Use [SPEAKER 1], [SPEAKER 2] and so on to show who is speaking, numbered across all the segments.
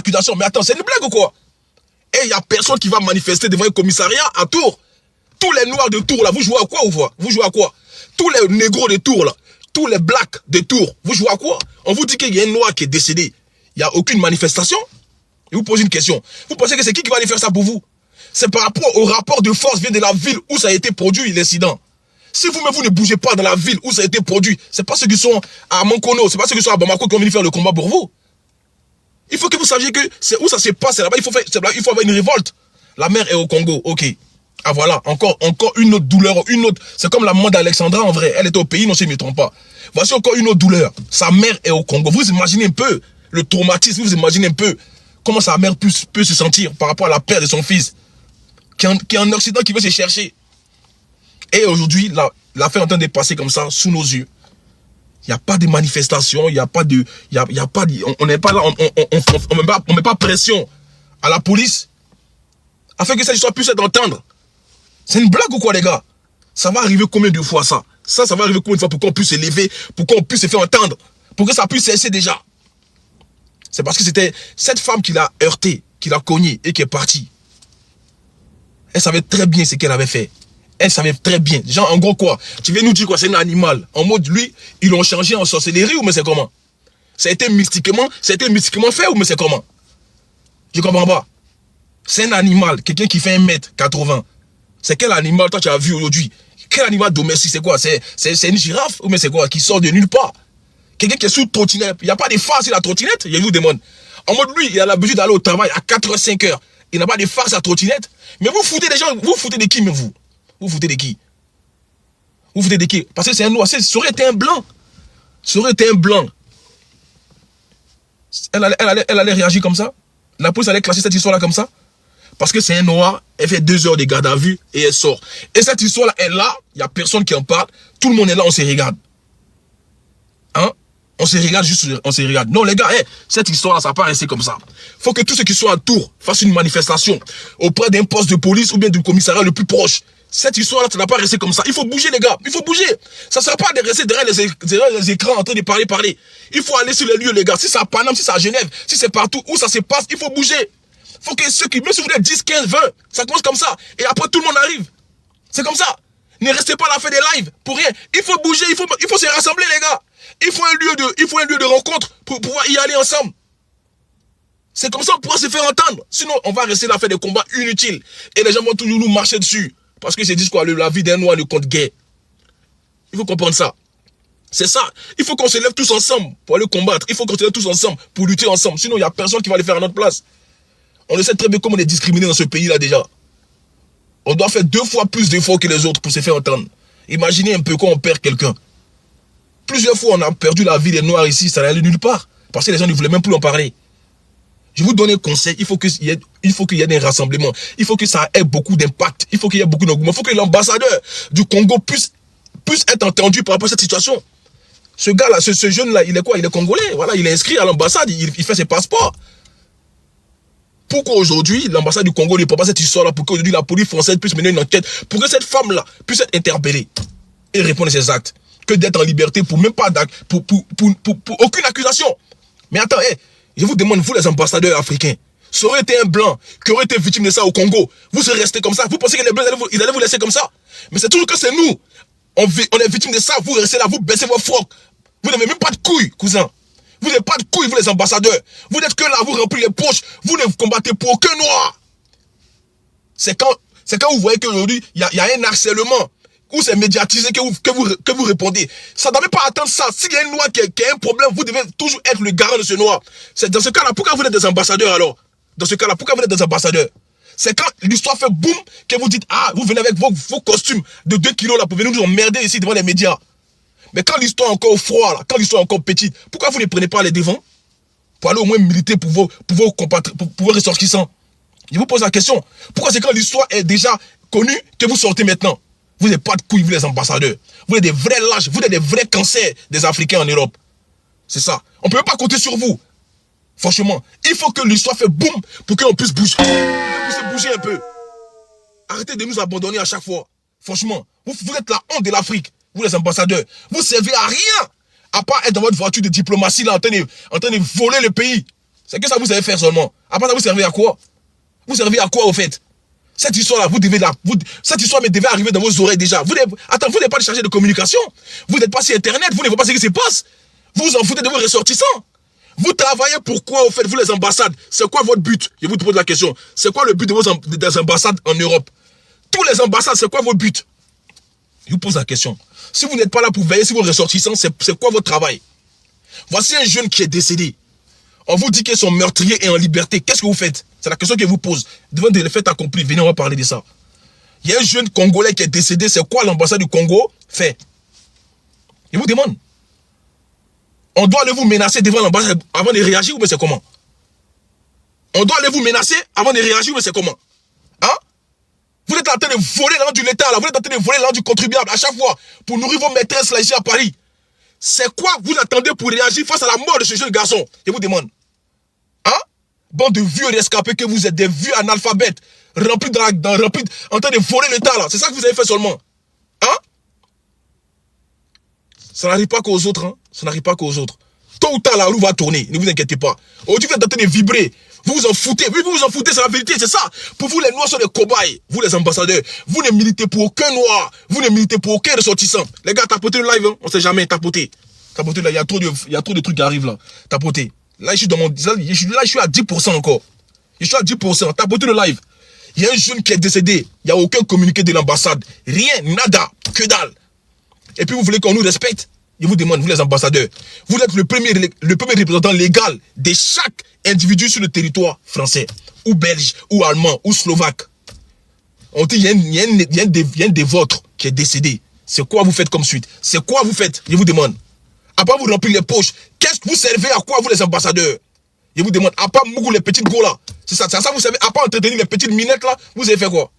[SPEAKER 1] accusation. Mais attends, c'est une blague ou quoi? Et il n'y a personne qui va manifester devant un commissariat à Tours. Tous les noirs de Tours, là, vous jouez à quoi ou quoi? Vous jouez à quoi? Tous les négros de Tours, là, tous les blacks de Tours, vous jouez à quoi? On vous dit qu'il y a un noir qui est décédé. Il n'y a aucune manifestation? Et vous posez une question. Vous pensez que c'est qui va aller faire ça pour vous? C'est par rapport au rapport de force vient de la ville où ça a été produit, l'incident. Si vous-même, vous ne bougez pas dans la ville où ça a été produit, c'est pas ceux qui sont à Mankono, c'est pas ceux qui sont à Bamako qui ont venu faire le combat pour vous. Il faut que vous sachiez que c'est où ça se passe, c'est là-bas, il faut avoir une révolte. La mère est au Congo, ok. Ah voilà, encore une autre douleur, c'est comme la maman d'Alexandra en vrai, elle était au pays, non, je ne me trompe pas. Voici encore une autre douleur, sa mère est au Congo. Vous imaginez un peu le traumatisme, vous imaginez un peu comment sa mère peut se sentir par rapport à la perte de son fils, qui est en Occident, qui veut se chercher. Et aujourd'hui, l'affaire est en train de passer comme ça, sous nos yeux. Il n'y a pas de manifestation, il n'y a pas de... on n'est pas là, on met pas pression à la police afin que cette histoire puisse être entendue. C'est une blague ou quoi, les gars? Ça va arriver combien de fois, ça? Ça va arriver combien de fois pour qu'on puisse se lever, pour qu'on puisse se faire entendre, pour que ça puisse cesser déjà? C'est parce que c'était cette femme qui l'a heurté, qui l'a cogné et qui est partie. Elle savait très bien ce qu'elle avait fait. Elle savait très bien. Genre, en gros, quoi? Tu viens nous dire quoi? C'est un animal. En mode, lui, ils l'ont changé en sorcellerie ou mais c'est comment? Ça a été mystiquement fait ou mais c'est comment? Je comprends pas. C'est un animal. Quelqu'un qui fait 1m80. C'est quel animal toi tu as vu aujourd'hui? Quel animal domestique? C'est quoi? C'est une girafe ou mais c'est quoi? Qui sort de nulle part. Quelqu'un qui est sous trottinette. Il n'y a pas de phare sur la trottinette. Je vous demande. En mode, lui, il a l'habitude d'aller au travail à 4h, 5h. Il n'a pas de phare sur la trottinette. Mais vous foutez des gens. Vous foutez de qui, mais vous? Vous foutez de qui? Vous foutez de qui? Parce que c'est un noir. Ça aurait été un blanc. Ça aurait été un blanc. Elle allait réagir comme ça. La police allait classer cette histoire-là comme ça. Parce que c'est un noir. Elle fait 2 heures de garde à vue et elle sort. Et cette histoire-là est là. Il n'y a personne qui en parle. Tout le monde est là. On se regarde. Hein? On se regarde juste. On se regarde. Non, les gars, cette histoire-là, ça ne va pas rester comme ça. Il faut que tous ceux qui sont à Tours fassent une manifestation auprès d'un poste de police ou bien du commissariat le plus proche. Cette histoire-là, ça n'a pas resté comme ça. Il faut bouger, les gars. Il faut bouger. Ça ne sert pas de rester derrière les écrans en train de parler. Il faut aller sur les lieux, les gars. Si c'est à Paname, si c'est à Genève, si c'est partout où ça se passe, il faut bouger. Il faut que ceux qui, même si vous êtes 10, 15, 20, ça commence comme ça. Et après, tout le monde arrive. C'est comme ça. Ne restez pas à la fin des lives pour rien. Il faut bouger, il faut se rassembler, les gars. Il faut un lieu de rencontre pour pouvoir y aller ensemble. C'est comme ça qu'on pourra se faire entendre. Sinon, on va rester là à faire des combats inutiles. Et les gens vont toujours nous marcher dessus. Parce que c'est dit quoi, la vie d'un noir ne compte guère. Il faut comprendre ça. C'est ça. Il faut qu'on se lève tous ensemble pour aller combattre. Il faut qu'on se lève tous ensemble pour lutter ensemble. Sinon, il n'y a personne qui va le faire à notre place. On le sait très bien comme on est discriminé dans ce pays-là déjà. On doit faire 2 fois plus d'efforts que les autres pour se faire entendre. Imaginez un peu quand on perd quelqu'un. Plusieurs fois, on a perdu la vie des Noirs ici, ça n'allait nulle part. Parce que les gens ne voulaient même plus en parler. Je vous donne un conseil, il faut qu'il y ait des rassemblements. Il faut que ça ait beaucoup d'impact. Il faut qu'il y ait beaucoup d'engouement. Il faut que l'ambassadeur du Congo puisse être entendu par rapport à cette situation. Ce gars-là, ce jeune-là, il est quoi? Il est congolais. Voilà, il est inscrit à l'ambassade, il fait ses passeports. Pourquoi aujourd'hui, l'ambassade du Congo ne prend pas cette histoire-là pour qu'aujourd'hui la police française puisse mener une enquête, pour que cette femme-là puisse être interpellée et répondre à ses actes, que d'être en liberté pour même pas pour aucune accusation. Mais attends, je vous demande, vous les ambassadeurs africains, ça aurait été un blanc qui aurait été victime de ça au Congo, vous serez restés comme ça, vous pensez que les blancs ils allaient vous laisser comme ça? Mais c'est toujours que c'est nous, on est victime de ça, vous restez là, vous baissez vos frocs, vous n'avez même pas de couilles, cousin. Vous n'avez pas de couilles, vous les ambassadeurs. Vous n'êtes que là, vous remplissez les poches. Vous ne combattez pour aucun noir. C'est quand vous voyez qu'aujourd'hui, il y a un harcèlement, où c'est médiatisé que vous répondez. Ça ne doit même pas attendre ça. S'il y a un noir qui a un problème, vous devez toujours être le garant de ce noir. C'est dans ce cas-là, pourquoi vous êtes des ambassadeurs alors? Dans ce cas-là, pourquoi vous êtes des ambassadeurs? C'est quand l'histoire fait boum, que vous dites, ah, vous venez avec vos costumes de 2 kilos là pour venir nous emmerder ici devant les médias. Mais quand l'histoire est encore froide, quand l'histoire est encore petite, pourquoi vous ne prenez pas les devants? Pour aller au moins militer pour vos ressortissants. Je vous pose la question. Pourquoi c'est quand l'histoire est déjà connue que vous sortez maintenant? Vous n'avez pas de couilles, vous les ambassadeurs. Vous êtes des vrais lâches, vous êtes des vrais cancers des Africains en Europe. C'est ça. On ne peut pas compter sur vous. Franchement, il faut que l'histoire fait boum pour qu'on puisse bouger. Vous puissiez bouger un peu. Arrêtez de nous abandonner à chaque fois. Franchement, vous êtes la honte de l'Afrique. Vous les ambassadeurs, vous servez à rien, à part être dans votre voiture de diplomatie là, en train de voler le pays. C'est que ça vous savez faire seulement. Après ça, vous servez à quoi? Vous servez à quoi, au fait? Cette histoire-là, cette histoire devait arriver dans vos oreilles déjà. Vous n'êtes pas chargé de communication. Vous n'êtes pas sur Internet. Vous ne voyez pas ce qui se passe. Vous vous en foutez de vos ressortissants. Vous travaillez pourquoi, au fait, vous les ambassades? C'est quoi votre but? Je vous pose la question. C'est quoi le but des ambassades en Europe? Tous les ambassades, c'est quoi votre but? Je vous pose la question. Si vous n'êtes pas là pour veiller sur vos ressortissants, c'est quoi votre travail? Voici un jeune qui est décédé. On vous dit que son meurtrier est en liberté. Qu'est-ce que vous faites? C'est la question que vous pose. Devant des faits accomplis, venez, on va parler de ça. Il y a un jeune Congolais qui est décédé. C'est quoi l'ambassade du Congo fait? Je vous demande. On doit aller vous menacer devant l'ambassade avant de réagir ou bien c'est comment? On doit aller vous menacer avant de réagir ou bien c'est comment? Hein? Vous êtes en train de voler l'argent de l'État, là. Vous êtes en train de voler l'argent du contribuable à chaque fois pour nourrir vos maîtresses là ici à Paris. C'est quoi vous attendez pour réagir face à la mort de ce jeune garçon? Je vous demande. Hein? Bande de vieux rescapés que vous êtes, des vieux analphabètes, remplis en train de voler l'État là. C'est ça que vous avez fait seulement. Hein? Ça n'arrive pas qu'aux autres, hein? Ça n'arrive pas qu'aux autres. Tôt ou tard, la roue va tourner, ne vous inquiétez pas. Aujourd'hui, vous êtes en train de vibrer. Vous vous en foutez. Oui, vous vous en foutez, c'est la vérité, c'est ça. Pour vous, les Noirs sont des cobayes. Vous, les ambassadeurs, vous ne militez pour aucun Noir. Vous ne militez pour aucun ressortissant. Les gars, tapotez le live, hein? On ne sait jamais, tapotez. Tapotez là, il y a trop de trucs qui arrivent là. Tapotez. Là, je suis je suis à 10% encore. Je suis à 10%. Tapotez le live. Il y a un jeune qui est décédé. Il n'y a aucun communiqué de l'ambassade. Rien, nada, que dalle. Et puis vous voulez qu'on nous respecte? Je vous demande, vous les ambassadeurs, vous êtes le premier représentant légal de chaque individu sur le territoire français, ou belge, ou allemand, ou slovaque. On dit, il y a un des vôtres qui est décédé. C'est quoi vous faites comme suite? C'est quoi vous faites? Je vous demande. À part vous remplir les poches, qu'est-ce que vous servez à quoi, vous les ambassadeurs? Je vous demande, à part Mougou, les petites go là, c'est ça vous savez, à part entretenir les petites minettes là, vous avez fait quoi?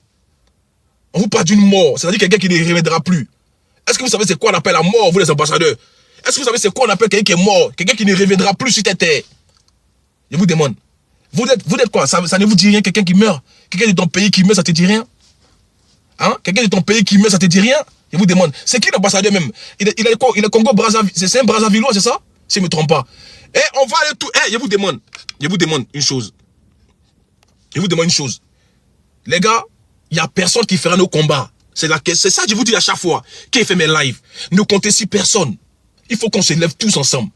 [SPEAKER 1] On vous parle d'une mort, c'est-à-dire quelqu'un qui ne reviendra plus. Est-ce que vous savez c'est quoi on appelle la mort, vous les ambassadeurs? Est-ce que vous savez c'est quoi on appelle quelqu'un qui est mort? Quelqu'un qui ne reviendra plus sur cette terre? Je vous demande. Vous êtes quoi? Ça ne vous dit rien, quelqu'un qui meurt? Quelqu'un de ton pays qui meurt, ça te dit rien? Hein? Quelqu'un de ton pays qui meurt, ça te dit rien? Je vous demande. C'est qui l'ambassadeur même? Il est quoi? Il est Congo-Brazzaville. C'est un Brazzavillois, c'est ça? Si je ne me trompe pas. Et on va aller tout. Je vous demande. Je vous demande une chose. Je vous demande une chose. Les gars, il n'y a personne qui fera nos combats. C'est ça que je vous dis à chaque fois qui fait mes lives. Ne comptez sur personne. Il faut qu'on se lève tous ensemble.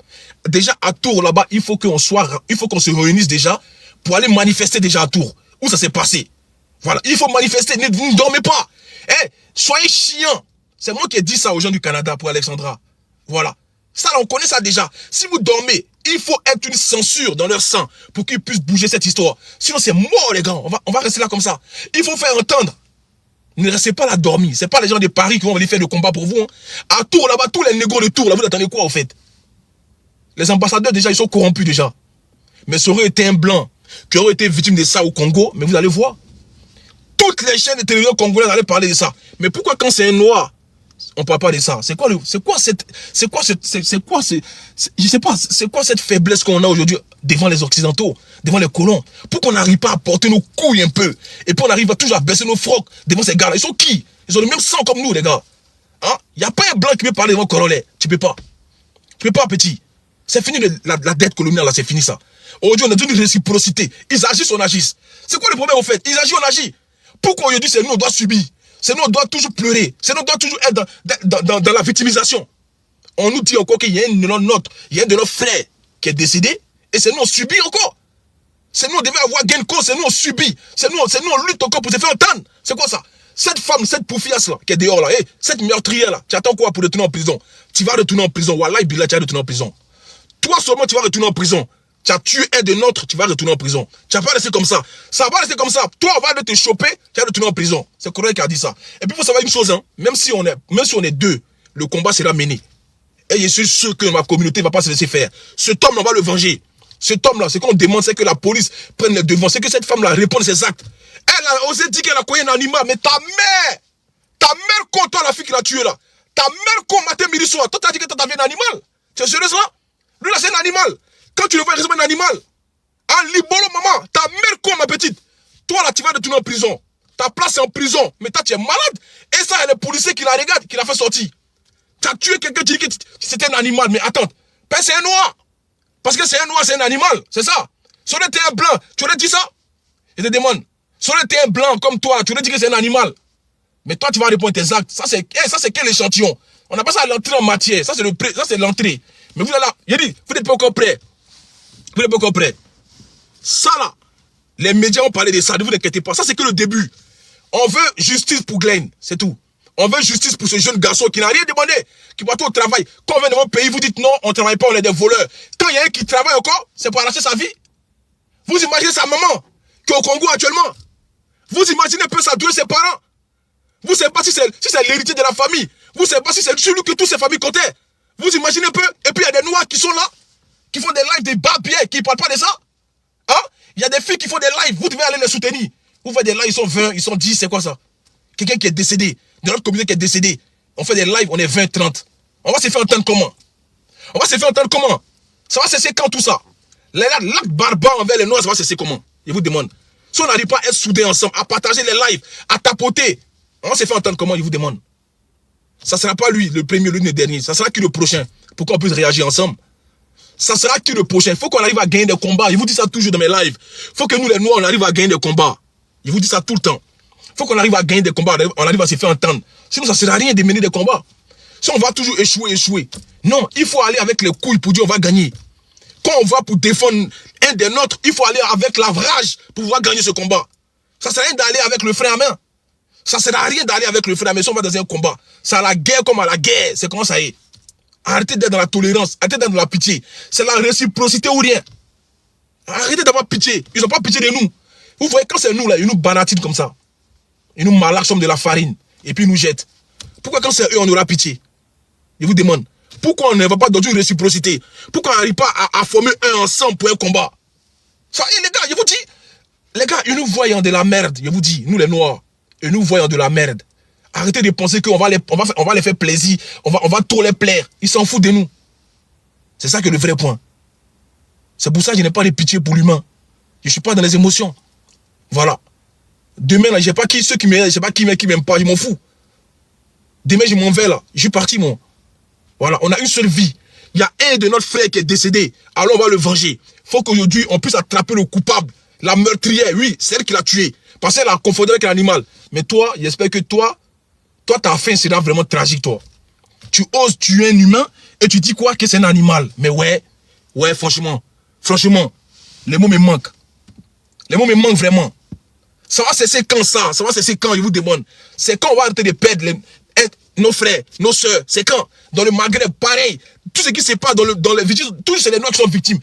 [SPEAKER 1] Déjà à Tours là-bas, il faut qu'on se réunisse déjà pour aller manifester déjà à Tours. Où ça s'est passé? Voilà, il faut manifester. Ne dormez pas. Soyez chiants. C'est moi qui ai dit ça aux gens du Canada pour Alexandra. Voilà. Ça, on connaît ça déjà. Si vous dormez, il faut être une censure dans leur sang pour qu'ils puissent bouger cette histoire. Sinon, c'est mort, les gars. On va rester là comme ça. Il faut faire entendre. Ne restez pas là dormir. C'est pas les gens de Paris qui vont venir faire le combat pour vous. Hein. À Tours, là-bas, tous les négros de Tours, là, vous attendez quoi, au fait? Les ambassadeurs, déjà, ils sont corrompus, déjà. Mais ça aurait été un blanc qui aurait été victime de ça au Congo, mais vous allez voir. Toutes les chaînes de télévision congolaises allaient parler de ça. Mais pourquoi quand c'est un noir, on ne parle pas de ça? Je sais pas, c'est quoi cette faiblesse qu'on a aujourd'hui devant les Occidentaux, devant les colons? Pourquoi on n'arrive pas à porter nos couilles un peu? Et puis on arrive toujours à baisser nos frocs devant ces gars-là. Ils sont qui? Ils ont le même sang comme nous, les gars. Hein? Il n'y a pas un blanc qui peut parler devant un Congolais. Tu peux pas. Tu peux pas, petit. C'est fini la dette coloniale, là, c'est fini ça. Aujourd'hui, on a une réciprocité. Ils agissent, on agisse. C'est quoi le problème, au fait? Ils agissent, on agit. Pourquoi aujourd'hui, c'est nous, on doit subir? C'est nous, on doit toujours pleurer. C'est nous, on doit toujours être dans la victimisation. On nous dit encore qu'il y a un de nos frères qui est décédé, et c'est nous, on subit encore. C'est nous, on devait avoir gain de cause, c'est nous, on subit. C'est nous, on lutte encore pour se faire entendre. C'est quoi ça? Cette femme, cette poufiasse là, qui est dehors là, cette meurtrière là, tu attends quoi pour retourner en prison? Tu vas retourner en prison. Wallahi Billah, tu vas retourner en prison. Toi seulement, tu vas retourner en prison. Tu as tué un de nôtres, tu vas retourner en prison. Tu vas pas rester comme ça. Ça va rester comme ça. Toi, on va te choper, tu vas retourner en prison. C'est Corée qui a dit ça. Et puis, il faut savoir une chose, hein. Même si on est deux, le combat sera mené. Et je suis sûr que ma communauté ne va pas se laisser faire. Cet homme, on va le venger. Cet homme-là, ce qu'on demande, c'est que la police prenne les devants. C'est que cette femme-là réponde ses actes. Elle a osé dire qu'elle a connu un animal, mais ta mère con, toi, la fille qui l'a tué là. Ta mère con, matin, midi, soir. Toi, t'as dit que t'avais un animal. Tu es sérieux là? Lui là, c'est un animal. Quand tu le vois, il ressemble à un animal. Ah, libolo, maman. Ta mère con, ma petite. Toi là, tu vas retourner en prison. Ta place est en prison. Mais toi, tu es malade. Et ça, il y a les policiers qui la regardent, qui l'a fait sortir. Tu as tué quelqu'un, tu dis que c'était un animal. Mais attends, c'est un noir. Parce que c'est un noir, c'est un animal. C'est ça. Sur le terrain blanc, tu aurais dit ça? Je te demande. Sur le terrain blanc, comme toi, tu aurais dit que c'est un animal. Mais toi, tu vas répondre tes actes. Ça, c'est quel échantillon? On appelle ça l'entrée en matière. Ça, c'est l'entrée. Mais vous, là, il dit, vous n'êtes pas encore prêts. Vous n'êtes pas encore prêts. Ça, là, les médias ont parlé de ça. Ne vous inquiétez pas. Ça, c'est que le début. On veut justice pour Glenn. C'est tout. On veut justice pour ce jeune garçon qui n'a rien demandé, qui va tout au travail. Quand on vient de votre pays, vous dites non, on ne travaille pas, on est des voleurs. Quand il y a un qui travaille encore, c'est pour arracher sa vie. Vous imaginez sa maman, qui est au Congo actuellement. Vous imaginez un peu ça douer ses parents. Vous ne savez pas si c'est l'héritier de la famille. Vous ne savez pas si c'est celui que toutes ces familles comptaient. Vous imaginez un peu. Et puis il y a des noirs qui sont là, qui font des lives, des bas pieds, qui ne parlent pas de ça. Hein? Il y a des filles qui font des lives, vous devez aller les soutenir. Vous faites des lives, ils sont 20, ils sont 10, c'est quoi ça? Quelqu'un qui est décédé, de notre communauté qui est décédé. On fait des lives, on est 20, 30. On va se faire entendre comment? On va se faire entendre comment? Ça va cesser quand tout ça? L'acte barbare envers les noirs, ça va cesser comment? Je vous demande. Si on n'arrive pas à être soudés ensemble, à partager les lives, à tapoter, on va se faire entendre comment? Je vous demande. Ça ne sera pas lui, le premier, le dernier. Ça sera qui le prochain? Pour qu'on puisse réagir ensemble. Ça sera qui le prochain? Il faut qu'on arrive à gagner des combats. Je vous dis ça toujours dans mes lives. Il faut que nous, les noirs, on arrive à gagner des combats. Je vous dis ça tout le temps. Il faut qu'on arrive à gagner des combats. On arrive à se faire entendre. Sinon, ça ne sert à rien de mener des combats. Si on va toujours échouer. Non, il faut aller avec les couilles pour dire on va gagner. Quand on va pour défendre un des nôtres, il faut aller avec la rage pour pouvoir gagner ce combat. Ça ne sert à rien d'aller avec le frein à main. Ça ne sert à rien d'aller avec le frein à main si on va dans un combat. C'est à la guerre comme à la guerre. C'est comment ça est. Arrêtez d'être dans la tolérance. Arrêtez d'être dans la pitié. C'est la réciprocité ou rien. Arrêtez d'avoir pitié. Ils n'ont pas pitié de nous. Vous voyez, quand c'est nous là, ils nous banatinent comme ça. Ils nous malaxent comme de la farine. Et puis ils nous jettent. Pourquoi quand c'est eux, on aura pitié? Je vous demande. Pourquoi on ne va pas dans une réciprocité? Pourquoi on n'arrive pas à former un ensemble pour un combat? Ça, et les gars, je vous dis, les gars, ils nous voient de la merde. Je vous dis, nous les noirs, ils nous voient de la merde. Arrêtez de penser qu'on va les faire plaisir. On va tout les plaire. Ils s'en foutent de nous. C'est ça qui est le vrai point. C'est pour ça que je n'ai pas de pitié pour l'humain. Je ne suis pas dans les émotions. Voilà. Demain, là, je ne sais pas qui, ceux qui m'aiment, je ne sais pas qui m'aiment pas, je m'en fous. Demain, je m'en vais là. Je suis parti, moi. Voilà, on a une seule vie. Il y a un de notre frère qui est décédé. Alors on va le venger. Il faut qu'aujourd'hui, on puisse attraper le coupable. La meurtrière, oui, c'est elle qui l'a tué. Parce qu'elle a confondu avec l'animal. Mais toi, j'espère que toi, ta fin sera vraiment tragique, toi. Tu oses tuer un humain et tu dis quoi? Que c'est un animal. Mais ouais, franchement, les mots me manquent. Les mots me manquent vraiment. Ça va cesser quand ça? Ça va cesser quand, je vous demande? C'est quand on va arrêter de perdre nos frères, nos soeurs. C'est quand? Dans le Maghreb, pareil. Tout ce qui se passe dans les victimes, toujours c'est les Noirs qui sont victimes.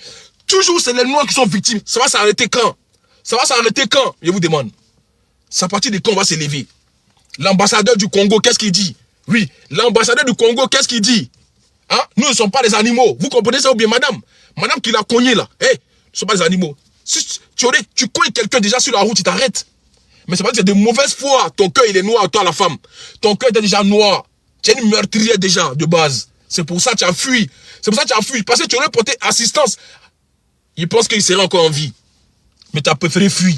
[SPEAKER 1] Toujours c'est les Noirs qui sont victimes. Ça va s'arrêter quand? Ça va s'arrêter quand? Je vous demande. C'est à partir de quand on va s'élever? L'ambassadeur du Congo, qu'est-ce qu'il dit? Oui, l'ambassadeur du Congo, qu'est-ce qu'il dit? Hein? Nous ne sommes pas des animaux. Vous comprenez ça ou bien, madame? Madame qui l'a cogné là. Hey, nous ne sommes pas des animaux. Si tu cognes quelqu'un déjà sur la route, tu t'arrêtes. Mais c'est pas que c'est de mauvaise foi. Ton cœur, il est noir, toi, la femme. Ton cœur est déjà noir. Tu es une meurtrière déjà, de base. C'est pour ça que tu as fui. C'est pour ça que tu as fui. Parce que tu aurais porté assistance. Il pense qu'il serait encore en vie. Mais tu as préféré fuir.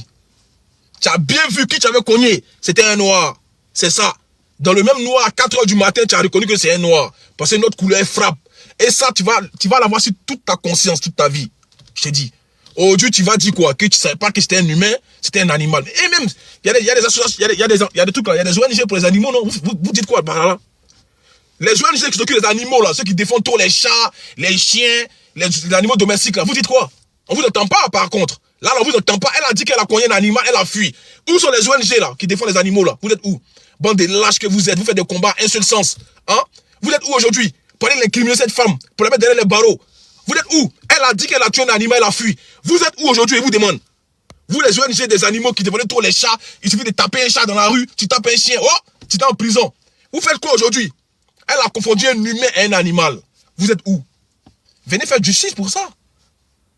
[SPEAKER 1] Tu as bien vu qui tu avais cogné. C'était un noir. C'est ça. Dans le même noir, à 4 h du matin, tu as reconnu que c'est un noir. Parce que notre couleur frappe. Et ça, tu vas l'avoir sur toute ta conscience, toute ta vie. Je te dis. Aujourd'hui, tu vas dire quoi? Que tu ne savais pas que c'était un humain, c'était un animal. Et même, il y a des associations, il y a des trucs là, il y a des ONG pour les animaux, non? Vous dites quoi par là? Les ONG qui s'occupent des animaux là, ceux qui défendent tous les chats, les chiens, les animaux domestiques là, vous dites quoi? On vous entend pas par contre. Là, on vous entend pas. Elle a dit qu'elle a cogné un animal, elle a fui. Où sont les ONG là, qui défendent les animaux là? Vous êtes où? Bande de lâches que vous êtes, vous faites des combats un seul sens. Hein? Vous êtes où aujourd'hui? Pour aller l'incriminer cette femme, pour la mettre derrière les barreaux. Vous êtes où? Elle a dit qu'elle a tué un animal, elle a fui. Vous êtes où aujourd'hui? Je vous demande. Vous, les ONG des animaux qui défendent trop les chats, il suffit de taper un chat dans la rue, tu tapes un chien, oh, tu es en prison. Vous faites quoi aujourd'hui? Elle a confondu un humain et un animal. Vous êtes où? Venez faire justice pour ça.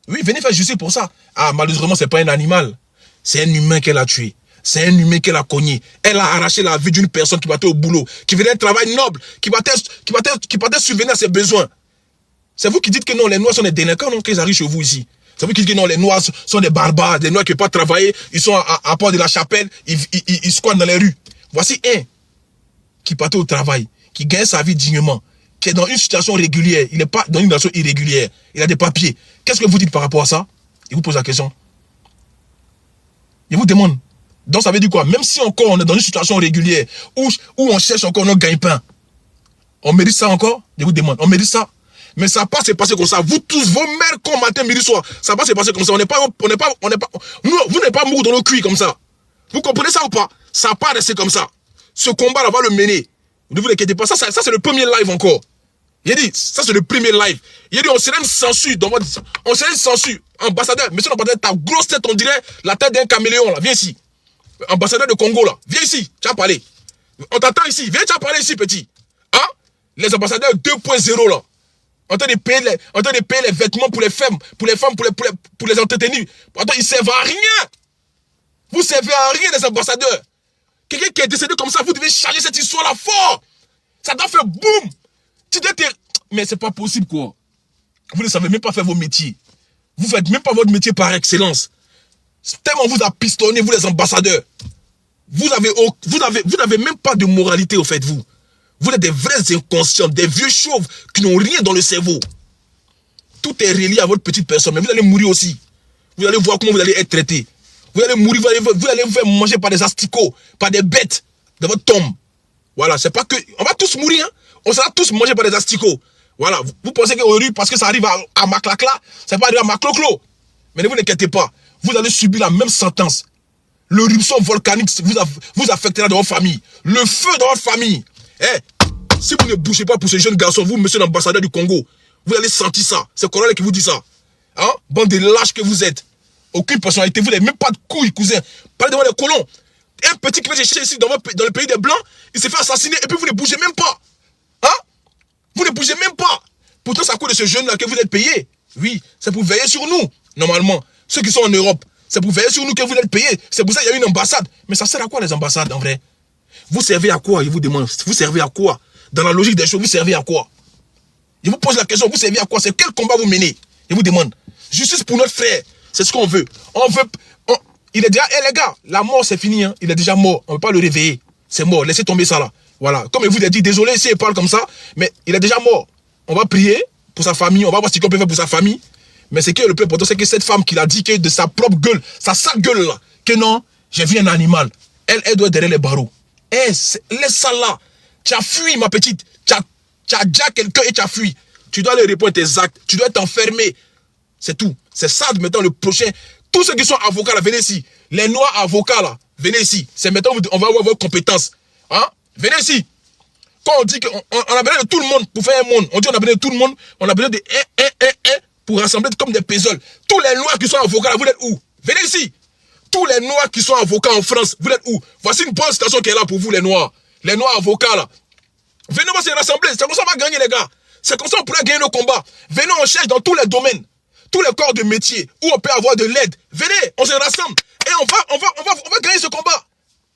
[SPEAKER 1] Oui, venez faire justice pour ça. Ah, malheureusement, c'est pas un animal. C'est un humain qu'elle a tué. C'est un humain qu'elle a cogné. Elle a arraché la vie d'une personne qui battait au boulot, qui faisait un travail noble, qui partait subvenir à ses besoins. C'est vous qui dites que non, les Noirs sont des délinquants, non, qu'ils arrivent chez vous ici. C'est vous qui dites que non, les Noirs sont des barbares, des Noirs qui ne peuvent pas travailler, ils sont à part de la chapelle, ils squattent dans les rues. Voici un qui partait au travail, qui gagne sa vie dignement, qui est dans une situation régulière, il n'est pas dans une situation irrégulière, il a des papiers. Qu'est-ce que vous dites par rapport à ça? Je vous pose la question. Je vous demande. Donc ça veut dire quoi? Même si encore on est dans une situation régulière, où on cherche encore notre gagne-pain, on mérite ça encore? Je vous demande. On mérite ça? Mais ça va pas se passer comme ça. Vous tous, vos mères, comme matin, midi, soir, ça va pas se passer comme ça. Vous n'êtes pas mou dans nos cuits comme ça. Vous comprenez ça ou pas? Ça va pas rester comme ça. Ce combat-là va le mener. Ne vous inquiétez pas. Ça c'est le premier live encore. Il a dit, ça c'est le premier live. Il a dit, on serait une censure dans votre... On serait une censure. Ambassadeur, monsieur l'ambassadeur, ta grosse tête, on dirait la tête d'un caméléon, là. Viens ici. Ambassadeur de Congo, là. Viens ici. Tu as parlé. On t'attend ici. Viens, tu as parlé ici, petit. Hein? Les ambassadeurs 2.0, là. En train de payer les vêtements pour les femmes, pour les entretenir. Attends, ils ne servent à rien. Vous ne servez à rien, les ambassadeurs. Quelqu'un qui est décédé comme ça, vous devez charger cette histoire-là fort. Ça doit faire boum. Mais c'est pas possible, quoi. Vous ne savez même pas faire vos métiers. Vous ne faites même pas votre métier par excellence. Tellement on vous a pistonné, vous les ambassadeurs. Vous n'avez même pas de moralité, au fait, vous. Vous êtes des vrais inconscients, des vieux chauves qui n'ont rien dans le cerveau. Tout est relié à votre petite personne, mais vous allez mourir aussi. Vous allez voir comment vous allez être traité. Vous allez mourir, vous allez vous faire manger par des asticots, par des bêtes de votre tombe. Voilà, c'est pas que... On va tous mourir, hein. On sera tous mangés par des asticots. Voilà, vous pensez qu'aujourd'hui, parce que ça arrive à Maclacla, ça va arriver à Macloclo. Mais ne vous inquiétez pas, vous allez subir la même sentence. Le ruption volcanique vous affectera dans votre famille. Le feu dans votre famille. Si vous ne bougez pas pour ce jeune garçon, vous, monsieur l'ambassadeur du Congo, vous allez sentir ça. C'est Corona qui vous dit ça. Hein? Bande de lâches que vous êtes. Aucune personnalité, vous n'avez même pas de couilles, cousin. Parlez devant les colons. Un petit qui va chercher ici dans le pays des Blancs, il s'est fait assassiner et puis vous ne bougez même pas. Hein? Vous ne bougez même pas. Pourtant, c'est à cause de ce jeune-là que vous êtes payé. Oui, c'est pour veiller sur nous, normalement. Ceux qui sont en Europe, c'est pour veiller sur nous que vous êtes payés. C'est pour ça qu'il y a une ambassade. Mais ça sert à quoi les ambassades, en vrai? Vous servez à quoi, je vous demande? Vous servez à quoi? Dans la logique des choses, vous servez à quoi? Je vous pose la question, vous servez à quoi? C'est quel combat vous menez? Je vous demande. Justice pour notre frère. C'est ce qu'on veut. Il est déjà... les gars, la mort c'est fini. Hein. Il est déjà mort. On ne peut pas le réveiller. C'est mort. Laissez tomber ça là. Voilà. Comme il vous a dit, désolé si il parle comme ça, mais il est déjà mort. On va prier pour sa famille. On va voir ce qu'on peut faire pour sa famime. Mais ce qui est le plus important, c'est que cette femme qui l'a dit que de sa propre gueule, sa sale gueule là, que non, j'ai vu un animal. Elle doit être derrière les barreaux. Laisse ça là. Tu as fui, ma petite. Tu as déjà quelqu'un et tu as fui. Tu dois aller répondre à tes actes. Tu dois t'enfermer. C'est tout. C'est ça maintenant le prochain. Tous ceux qui sont avocats là, venez ici. Les noirs avocats là, venez ici. C'est maintenant on va avoir vos compétences. Hein? Venez ici. Quand on dit qu'on a besoin de tout le monde pour faire un monde, on dit on a besoin de tout le monde, on a besoin de pour rassembler comme des puzzles. Tous les noirs qui sont avocats là, vous êtes où? Venez ici. Tous les noirs qui sont avocats en France, vous êtes où? Voici une bonne station qui est là pour vous, les noirs. Les noirs avocats là. Venez, on va se rassembler. C'est comme ça qu'on va gagner, les gars. C'est comme ça qu'on pourrait gagner nos combats. Venez, on cherche dans tous les domaines, tous les corps de métier où on peut avoir de l'aide. Venez, on se rassemble. Et on va gagner ce combat.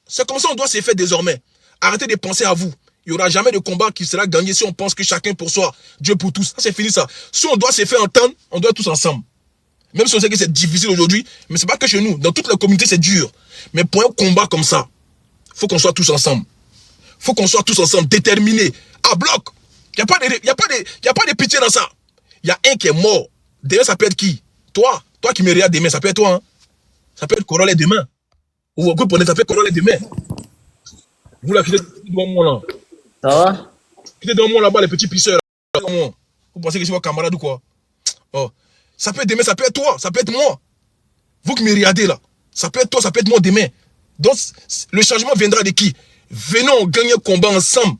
[SPEAKER 1] C'est comme ça qu'on doit se faire désormais. Arrêtez de penser à vous. Il n'y aura jamais de combat qui sera gagné si on pense que chacun pour soi, Dieu pour tous. Ça, c'est fini ça. Si on doit se faire entendre, on doit tous ensemble. Même si on sait que c'est difficile aujourd'hui, mais c'est pas que chez nous. Dans toute la communauté, c'est dur. Mais pour un combat comme ça, il faut qu'on soit tous ensemble. Il faut qu'on soit tous ensemble, déterminés, à bloc. Il n'y a pas de pitié dans ça. Il y a un qui est mort. Demain, ça peut être qui? Toi qui me regardes demain, ça peut être toi. Hein? Ça peut être Corona demain. Ou vous comprenez, ça peut être Corona demain. Vous là, qui êtes devant moi là.
[SPEAKER 2] Ça va?
[SPEAKER 1] Qui êtes devant moi là-bas, les petits pisseurs là. Vous pensez que c'est votre camarade ou quoi? Oh. Ça peut être demain, ça peut être toi, ça peut être moi. Vous qui me regardez là, ça peut être toi, ça peut être moi demain. Donc, le changement viendra de qui? Venons gagner un combat ensemble.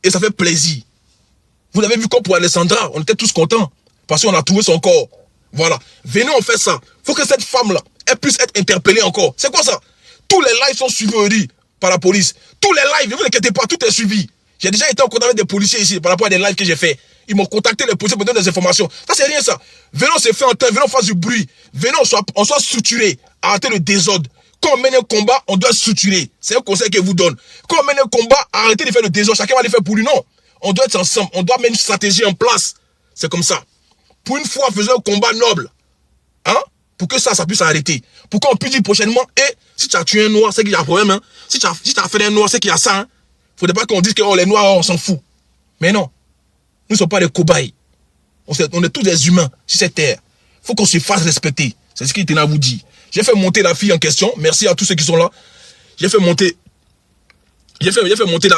[SPEAKER 1] Et ça fait plaisir. Vous l'avez vu comme pour Alessandra, on était tous contents. Parce qu'on a trouvé son corps. Voilà. Venez, on fait ça. Il faut que cette femme-là, elle puisse être interpellée encore. C'est quoi ça? Tous les lives sont suivis par la police. Tous les lives, ne vous inquiétez pas, tout est suivi. J'ai déjà été en contact avec des policiers ici par rapport à des lives que j'ai fait. Ils m'ont contacté, les policiers me donnent des informations. Ça, c'est rien ça. Venons se faire entendre, venons faire du bruit. Venons, on soit structuré. Arrêtez le désordre. Quand on mène un combat, on doit structurer. C'est un conseil que je vous donne. Quand on mène un combat, arrêtez de faire le désordre. Chacun va le faire pour lui. Non. On doit être ensemble. On doit mettre une stratégie en place. C'est comme ça. Pour une fois, faisons un combat noble. Hein? Pour que ça puisse arrêter. Pour qu'on puisse dire prochainement, si tu as tué un noir, c'est qu'il y a un problème. Hein? Si tu as fait un noir, c'est qu'il y a ça. Hein? Faudrait pas qu'on dise que les noirs, on s'en fout. Mais non. Nous ne sommes pas des cobayes. On est tous des humains sur cette terre. Il faut qu'on se fasse respecter. C'est ce qu'il tenait à vous dire. J'ai fait monter la fille en question. Merci à tous ceux qui sont là. J'ai fait monter... J'ai fait monter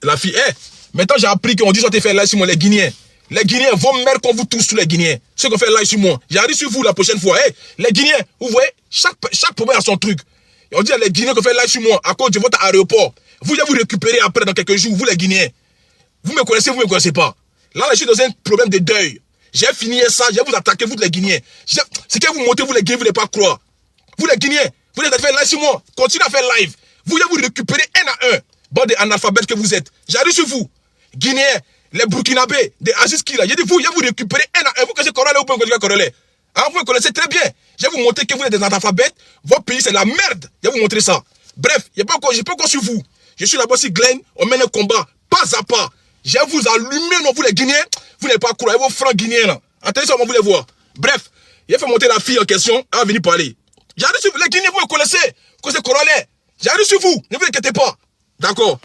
[SPEAKER 1] la fille. Maintenant, j'ai appris qu'on dit que tu fait live sur moi, les Guinéens. Les Guinéens, vos mères qu'on vous tous les Guinéens. Ceux qui fait live sur moi. J'arrive sur vous la prochaine fois. Les Guinéens, vous voyez, chaque problème a son truc. Et on dit à les Guinéens qui fait live sur moi à cause de votre aéroport. Vous allez vous récupérer après dans quelques jours, vous les Guinéens. Vous me connaissez, vous ne me connaissez pas. Là, je suis dans un problème de deuil. J'ai fini ça, je vais vous attaquer, vous les Guinéens. C'est que vous montez, vous les Guinéens, vous ne pas croire. Vous les Guinéens, vous allez faire live sur moi. Continuez à faire live. Vous allez vous récupérer un à un. Bande d'analphabètes que vous êtes. J'arrive sur vous. Guinéens, les Burkinabés, des Aziz Kila. J'ai dit, vous allez vous récupérer un à un. Vous connaissez Corolais ou pas Corolais? Vous me connaissez très bien. Je vais vous montrer que vous êtes des analphabètes. Votre pays, c'est la merde. Je vais vous montrer ça. Bref, je n'ai pas encore sur vous. Je suis là-bas sur Glen. On mène un combat. Pas à pas. Je vais vous allumer, non, vous les Guinéens. Vous n'avez pas croire. Vos francs Guinéens, là. Attendez ça, on va vous les voir. Bref, j'ai fait monter la fille en question. Elle va venir parler. J'arrive sur vous. Les Guinéens, vous me connaissez. Vous connaissez Corolais. J'arrive sur vous. Ne vous inquiétez pas. D'accord.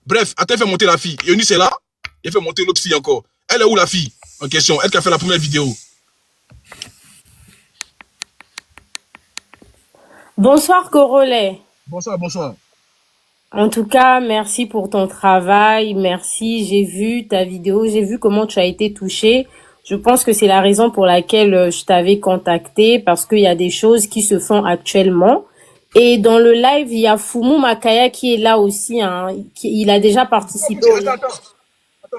[SPEAKER 1] Bref, attends, fait monter la fille. Eunice est là. Il fait monter l'autre fille encore. Elle est où la fille en question? Elle qui a fait la première vidéo.
[SPEAKER 2] Bonsoir Corolais.
[SPEAKER 1] Bonsoir, bonsoir.
[SPEAKER 2] En tout cas, merci pour ton travail. Merci, j'ai vu ta vidéo, j'ai vu comment tu as été touché. Je pense que c'est la raison pour laquelle je t'avais contacté, parce qu'il y a des choses qui se font actuellement. Et dans le live, il y a Fumu Makaya qui est là aussi. Il a déjà participé.
[SPEAKER 1] Attends,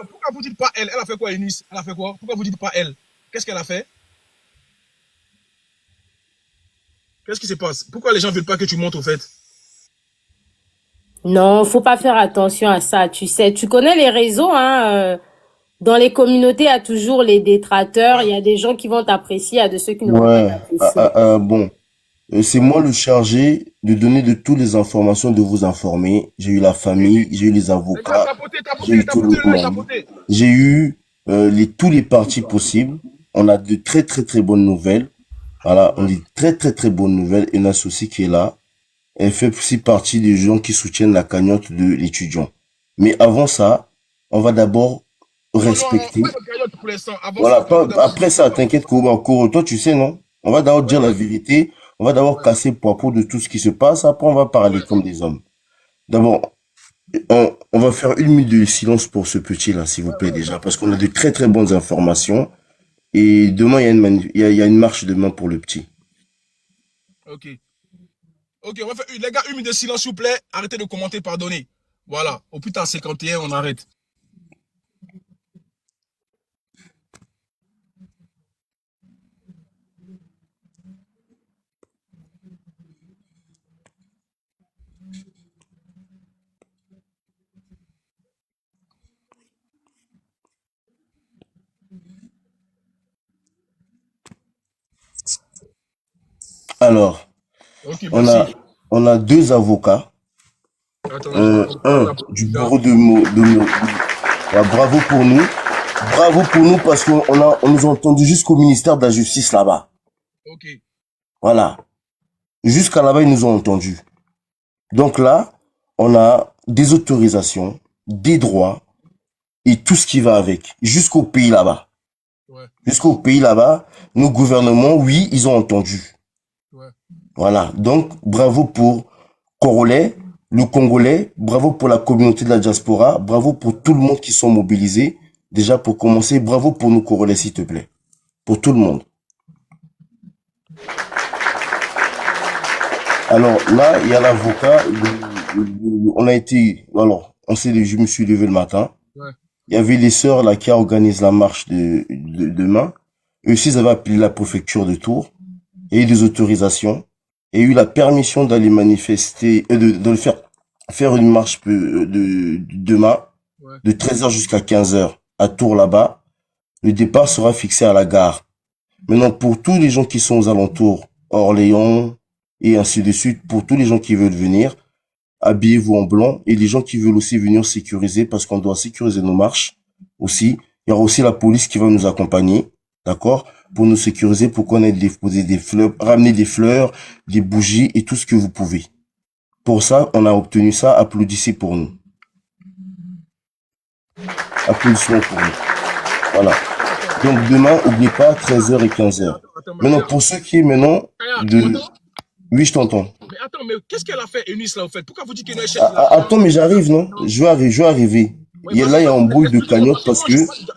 [SPEAKER 1] pourquoi vous dites pas elle? Elle a fait quoi, Eunice? Elle a fait quoi? Pourquoi vous dites pas elle? Qu'est-ce qu'elle a fait? Qu'est-ce qui se passe? Pourquoi les gens veulent pas que tu montes au fait?
[SPEAKER 2] Non, faut pas faire attention à ça. Tu sais, tu connais les réseaux, dans les communautés, il y a toujours les détracteurs. Il y a des gens qui vont t'apprécier, il y a de ceux qui ne vont pas t'apprécier.
[SPEAKER 3] Bon, c'est moi le chargé de donner de toutes les informations, de vous informer. J'ai eu la famille, j'ai eu les avocats, j'ai eu tout le monde. J'ai eu tous les partis possibles. On a de très très très bonnes nouvelles. Voilà, on a de très très très bonnes nouvelles. Et Nas aussi qui est là. Elle fait aussi partie des gens qui soutiennent la cagnotte de l'étudiant. Mais avant ça, on va d'abord respecter. Voilà, après ça, t'inquiète, Koro, toi tu sais, non? On va d'abord dire la vérité. On va d'abord casser le propos de tout ce qui se passe. Après, on va parler comme des hommes. D'abord, on va faire 1 minute de silence pour ce petit-là, s'il vous plaît, déjà. Parce qu'on a de très, très bonnes informations. Et demain, il y a une marche demain pour le petit.
[SPEAKER 1] Ok. Ok, on va faire, les gars, 1 minute de silence, s'il vous plaît. Arrêtez de commenter, pardonnez. Voilà. Au plus tard, 51, on arrête.
[SPEAKER 3] Alors,
[SPEAKER 1] Okay,
[SPEAKER 3] on a 2 avocats. Un du bureau bravo pour nous. Bravo pour nous parce qu'on nous a entendu jusqu'au ministère de la Justice là-bas.
[SPEAKER 1] Ok.
[SPEAKER 3] Voilà. Jusqu'à là-bas, ils nous ont entendus. Donc là, on a des autorisations, des droits et tout ce qui va avec. Jusqu'au pays là-bas.
[SPEAKER 1] Ouais.
[SPEAKER 3] Jusqu'au pays là-bas, nos gouvernements, oui, ils ont entendu.
[SPEAKER 1] Ouais.
[SPEAKER 3] Voilà. Donc, bravo pour Corolais, le Congolais, bravo pour la communauté de la diaspora, bravo pour tout le monde qui sont mobilisés. Déjà, pour commencer, bravo pour nous Corolais, s'il te plaît. Pour tout le monde. Alors, là, il y a l'avocat. On a été, alors, je me suis levé le matin.
[SPEAKER 1] Ouais.
[SPEAKER 3] Il y avait les sœurs, là, qui organisent la marche de demain. Eux aussi, ils avaient appelé la préfecture de Tours. Il y a eu des autorisations. Il y a eu la permission d'aller manifester, de faire une marche de demain,
[SPEAKER 1] Ouais.
[SPEAKER 3] de 13h jusqu'à 15h à Tours là-bas. Le départ sera fixé à la gare. Maintenant, pour tous les gens qui sont aux alentours, Orléans et ainsi de suite, pour tous les gens qui veulent venir, habillez-vous en blanc, et les gens qui veulent aussi venir sécuriser, parce qu'on doit sécuriser nos marches aussi. Il y aura aussi la police qui va nous accompagner, d'accord, pour nous sécuriser, pour qu'on ait déposé des fleurs, ramener des fleurs, des bougies et tout ce que vous pouvez. Pour ça, on a obtenu ça. Applaudissez pour nous. Applaudissements pour nous. Voilà. Donc demain, n'oubliez pas, 13h et 15h. Maintenant, pour ceux qui est maintenant de... Oui, je t'entends.
[SPEAKER 1] Mais attends, mais qu'est-ce qu'elle a fait, Eunice, là, en fait? Pourquoi vous dites qu'elle est chef?
[SPEAKER 3] Attends, mais j'arrive, non? Je vais arriver. Là, il y a un embrouille de cagnotte parce que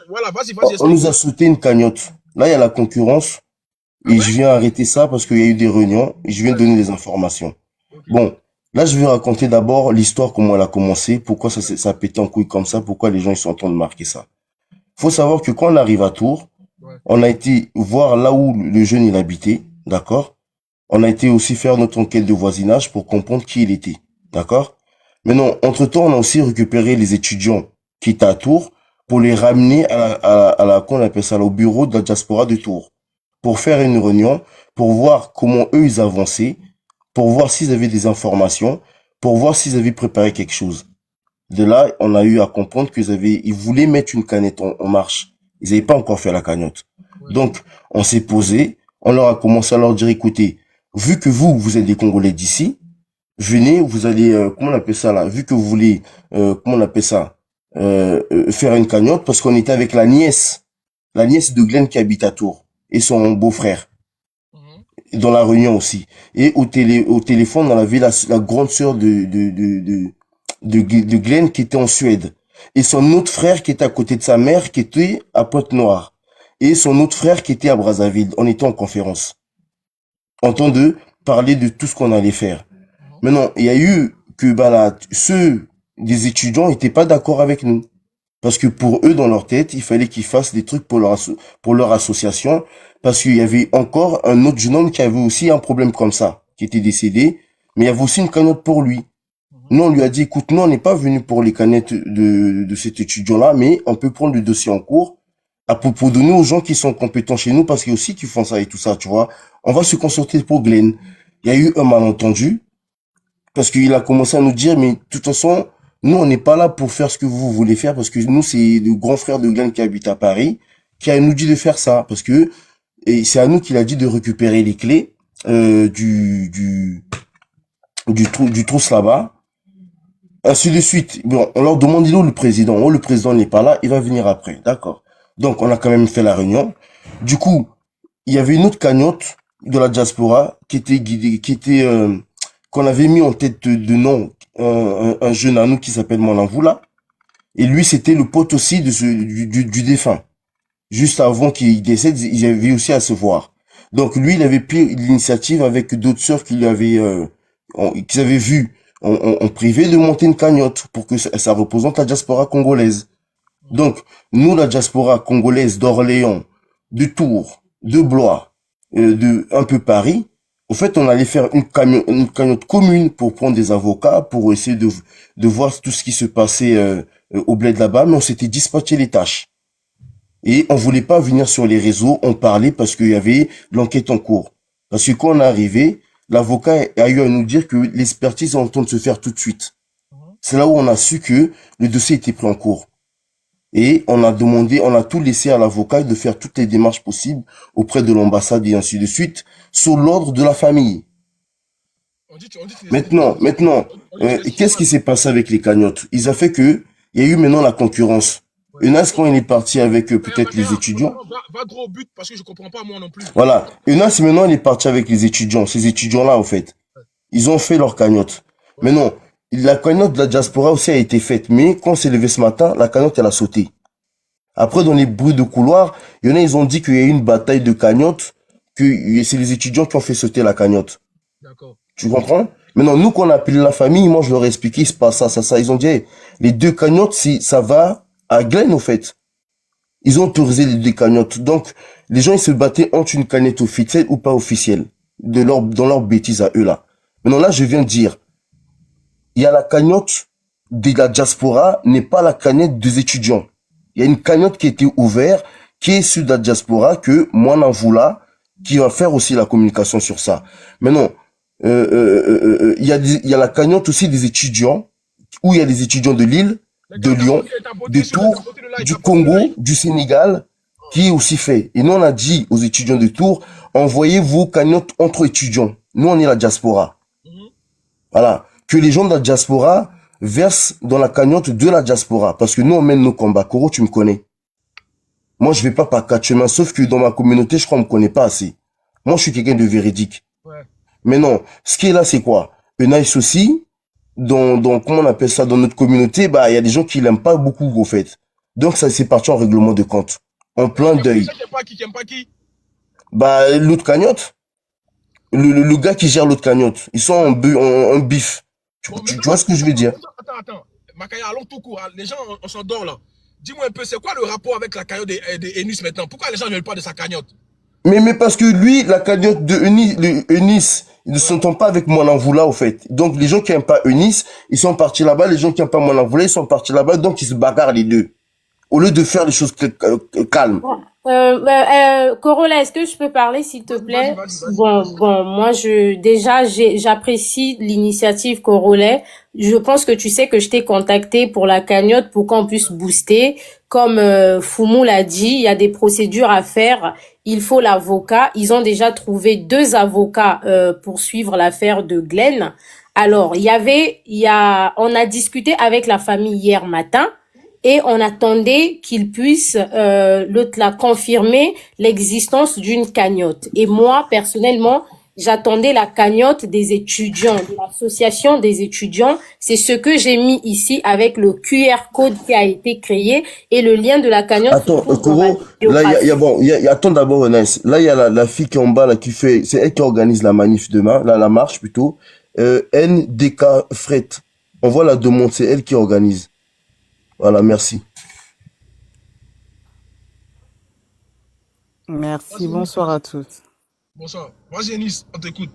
[SPEAKER 1] Voilà, vas-y,
[SPEAKER 3] on nous a sauté une cagnotte. Là, il y a la concurrence et je viens arrêter ça parce qu'il y a eu des réunions et je viens donner les informations. Bon, là, je vais raconter d'abord l'histoire, comment elle a commencé, pourquoi ça a pété en couille comme ça, pourquoi les gens ils sont en train de marquer ça. Faut savoir que quand on arrive à Tours, on a été voir là où le jeune il habitait, d'accord? On a été aussi faire notre enquête de voisinage pour comprendre qui il était, d'accord? Maintenant, entre-temps, on a aussi récupéré les étudiants qui étaient à Tours pour les ramener qu'on appelle ça, au bureau de la diaspora de Tours, pour faire une réunion, pour voir comment eux ils avançaient, pour voir s'ils avaient des informations, pour voir s'ils avaient préparé quelque chose. De là, on a eu à comprendre ils voulaient mettre une canette en marche. Ils n'avaient pas encore fait la cagnotte. Donc, on s'est posé, on leur a commencé à leur dire, écoutez, vu que vous êtes des Congolais d'ici, venez, vous allez, comment on appelle ça là, vu que vous voulez, comment on appelle ça, faire une cagnotte, parce qu'on était avec la nièce de Glenn qui habite à Tours, et son beau-frère, dans la réunion aussi. Et au téléphone, on avait la grande sœur de Glenn qui était en Suède. Et son autre frère qui était à côté de sa mère, qui était à Pointe-Noire. Et son autre frère qui était à Brazzaville. On était en conférence. En temps de parler de tout ce qu'on allait faire. Maintenant, il y a eu que ceux des étudiants n'étaient pas d'accord avec nous. Parce que pour eux, dans leur tête, il fallait qu'ils fassent des trucs pour leur association. Parce qu'il y avait encore un autre jeune homme qui avait aussi un problème comme ça, qui était décédé. Mais il y avait aussi une cagnotte pour lui. Nous, on lui a dit, écoute, nous, on n'est pas venu pour les canettes de cet étudiant-là, mais on peut prendre le dossier en cours pour donner aux gens qui sont compétents chez nous, parce qu'il y a aussi qui font ça et tout ça, tu vois. On va se consulter pour Glenn. Il y a eu un malentendu, parce qu'il a commencé à nous dire, mais de toute façon, nous, on n'est pas là pour faire ce que vous voulez faire, parce que nous, c'est le grand frère de Glenn qui habite à Paris, qui a nous dit de faire ça, parce que et c'est à nous qu'il a dit de récupérer les clés du trousse là-bas. Ainsi de suite. Bon, on leur demande, il est où le président? Oh, le président n'est pas là, il va venir après. D'accord. Donc, on a quand même fait la réunion. Du coup, il y avait une autre cagnotte de la diaspora qui était guidée, qu'on avait mis en tête de nom, un jeune à nous qui s'appelle Monanvoula. Et lui, c'était le pote aussi du défunt. Juste avant qu'il décède, il avait aussi à se voir. Donc, lui, il avait pris l'initiative avec d'autres sœurs qu'ils avaient vu en privé de monter une cagnotte pour que ça représente la diaspora congolaise. Donc, nous, la diaspora congolaise d'Orléans, de Tours, de Blois, de un peu Paris, au fait, on allait faire une cagnotte commune pour prendre des avocats, pour essayer de voir tout ce qui se passait au bled là-bas, mais on s'était dispatché les tâches. Et on voulait pas venir sur les réseaux, on parlait parce qu'il y avait l'enquête en cours. Parce que quand on est arrivé, l'avocat a eu à nous dire que l'expertise est en train de se faire tout de suite. C'est là où on a su que le dossier était pris en cours. Et on a tout laissé à l'avocat de faire toutes les démarches possibles auprès de l'ambassade et ainsi de suite, sous l'ordre de la famille. Maintenant, qu'est-ce qui s'est passé avec les cagnottes? Il a fait que, il y a eu maintenant la concurrence. Eunice, quand il est parti avec peut-être les étudiants.
[SPEAKER 1] Va droit au but parce que je comprends pas moi non plus.
[SPEAKER 3] Voilà. Eunice, maintenant, il est parti avec les étudiants. Ces étudiants-là, en fait. Ils ont fait leur cagnotte. Mais non, la cagnotte de la diaspora aussi a été faite. Mais quand on s'est levé ce matin, la cagnotte, elle a sauté. Après, dans les bruits de couloir, il y en a, ils ont dit qu'il y a eu une bataille de cagnotte, que c'est les étudiants qui ont fait sauter la cagnotte.
[SPEAKER 1] D'accord.
[SPEAKER 3] Tu comprends? Maintenant, nous, quand on a appelé la famille, moi, je leur ai expliqué, il se passe ça. Ils ont dit, hey, les deux cagnottes, ça va à Glenn, au fait. Ils ont autorisé les deux cagnottes. Donc, les gens, ils se battaient entre une cagnotte officielle ou pas officielle. Dans leur bêtise à eux, là. Maintenant, là, je viens de dire, il y a la cagnotte de la diaspora, n'est pas la cagnotte des étudiants. Il y a une cagnotte qui a été ouverte, qui est sur la diaspora, que moi, Nanvoula, qui va faire aussi la communication sur ça. Maintenant, il y a la cagnotte aussi des étudiants, où il y a des étudiants de Lille, de Lyon, de Tours, du Congo, du Sénégal, qui est aussi fait. Et nous, on a dit aux étudiants de Tours, envoyez vos cagnottes entre étudiants. Nous, on est la diaspora. Voilà. Que les gens de la diaspora versent dans la cagnotte de la diaspora. Parce que nous, on mène nos combats. Koro, tu me connais. Moi, je vais pas par quatre chemins, sauf que dans ma communauté, je crois qu'on me connaît pas assez. Moi, je suis quelqu'un de véridique.
[SPEAKER 1] Ouais.
[SPEAKER 3] Mais non, ce qui est là, c'est quoi? Nice aussi, comment on appelle ça, dans notre communauté, bah, il y a des gens qui l'aiment pas beaucoup, au fait. Donc, ça, c'est parti en règlement de compte. En plein deuil.
[SPEAKER 1] Qui aime pas qui?
[SPEAKER 3] Bah, l'autre cagnotte. Le gars qui gère l'autre cagnotte. Ils sont en bif. Tu vois ce que je veux dire?
[SPEAKER 1] Attends. Makaya, allons tout court. Les gens, on s'endort là. Dis-moi un peu, c'est quoi le rapport avec la cagnotte d'Enus maintenant? Pourquoi les gens ne veulent pas de sa cagnotte?
[SPEAKER 3] Mais parce que lui, la cagnotte de Eunice, ils ne s'entendent pas avec Mwananvula, au fait. Donc, les gens qui aiment pas Eunice, ils sont partis là-bas. Les gens qui aiment pas Mwananvula, ils sont partis là-bas. Donc, ils se bagarrent les deux. Au lieu de faire les choses calmes.
[SPEAKER 2] Corolla, est-ce que je peux parler, s'il te plaît?
[SPEAKER 1] Vas-y.
[SPEAKER 2] Bon, moi, j'apprécie l'initiative Corolla. Je pense que tu sais que je t'ai contacté pour la cagnotte pour qu'on puisse booster. Comme Foumou l'a dit, il y a des procédures à faire. Il faut l'avocat. Ils ont déjà trouvé 2 avocats pour suivre l'affaire de Glenn. Alors, on a discuté avec la famille hier matin. Et on attendait qu'il puisse la confirmer l'existence d'une cagnotte. Et moi, personnellement, j'attendais la cagnotte des étudiants, de l'association des étudiants. C'est ce que j'ai mis ici avec le QR code qui a été créé et le lien de la cagnotte.
[SPEAKER 3] Attends, Koro, là, attends d'abord, Nice. Là, il y a la fille qui est en bas, là, c'est elle qui organise la manif demain, là, la marche plutôt. NDK Fret. On voit la demande, c'est elle qui organise. Voilà, merci.
[SPEAKER 4] Merci, bonsoir à tous.
[SPEAKER 1] Bonsoir. Vas-y, Ennis, on t'écoute.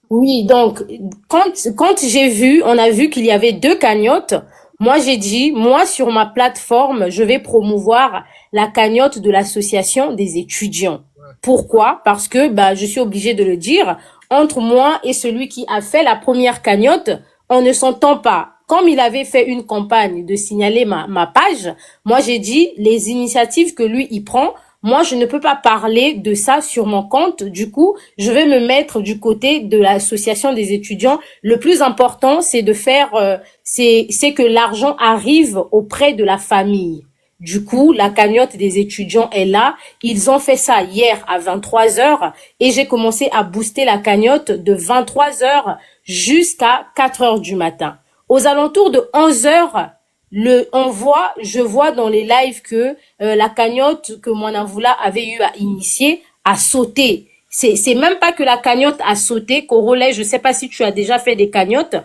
[SPEAKER 2] Oui, donc, quand on a vu qu'il y avait 2 cagnottes, moi j'ai dit, moi sur ma plateforme, je vais promouvoir la cagnotte de l'association des étudiants. Pourquoi? Parce que, je suis obligée de le dire, entre moi et celui qui a fait la première cagnotte, on ne s'entend pas. Comme il avait fait une campagne de signaler ma page, moi j'ai dit les initiatives que lui il prend, moi je ne peux pas parler de ça sur mon compte. Du coup, je vais me mettre du côté de l'association des étudiants. Le plus important, c'est de faire, c'est que l'argent arrive auprès de la famille. Du coup, la cagnotte des étudiants est là. Ils ont fait ça hier à 23h et j'ai commencé à booster la cagnotte de 23h jusqu'à 4h du matin. Aux alentours de 11h, je vois dans les lives que la cagnotte que Mwananvula avait eu à initier a sauté. C'est même pas que la cagnotte a sauté. Corolla, je sais pas si tu as déjà fait des cagnottes.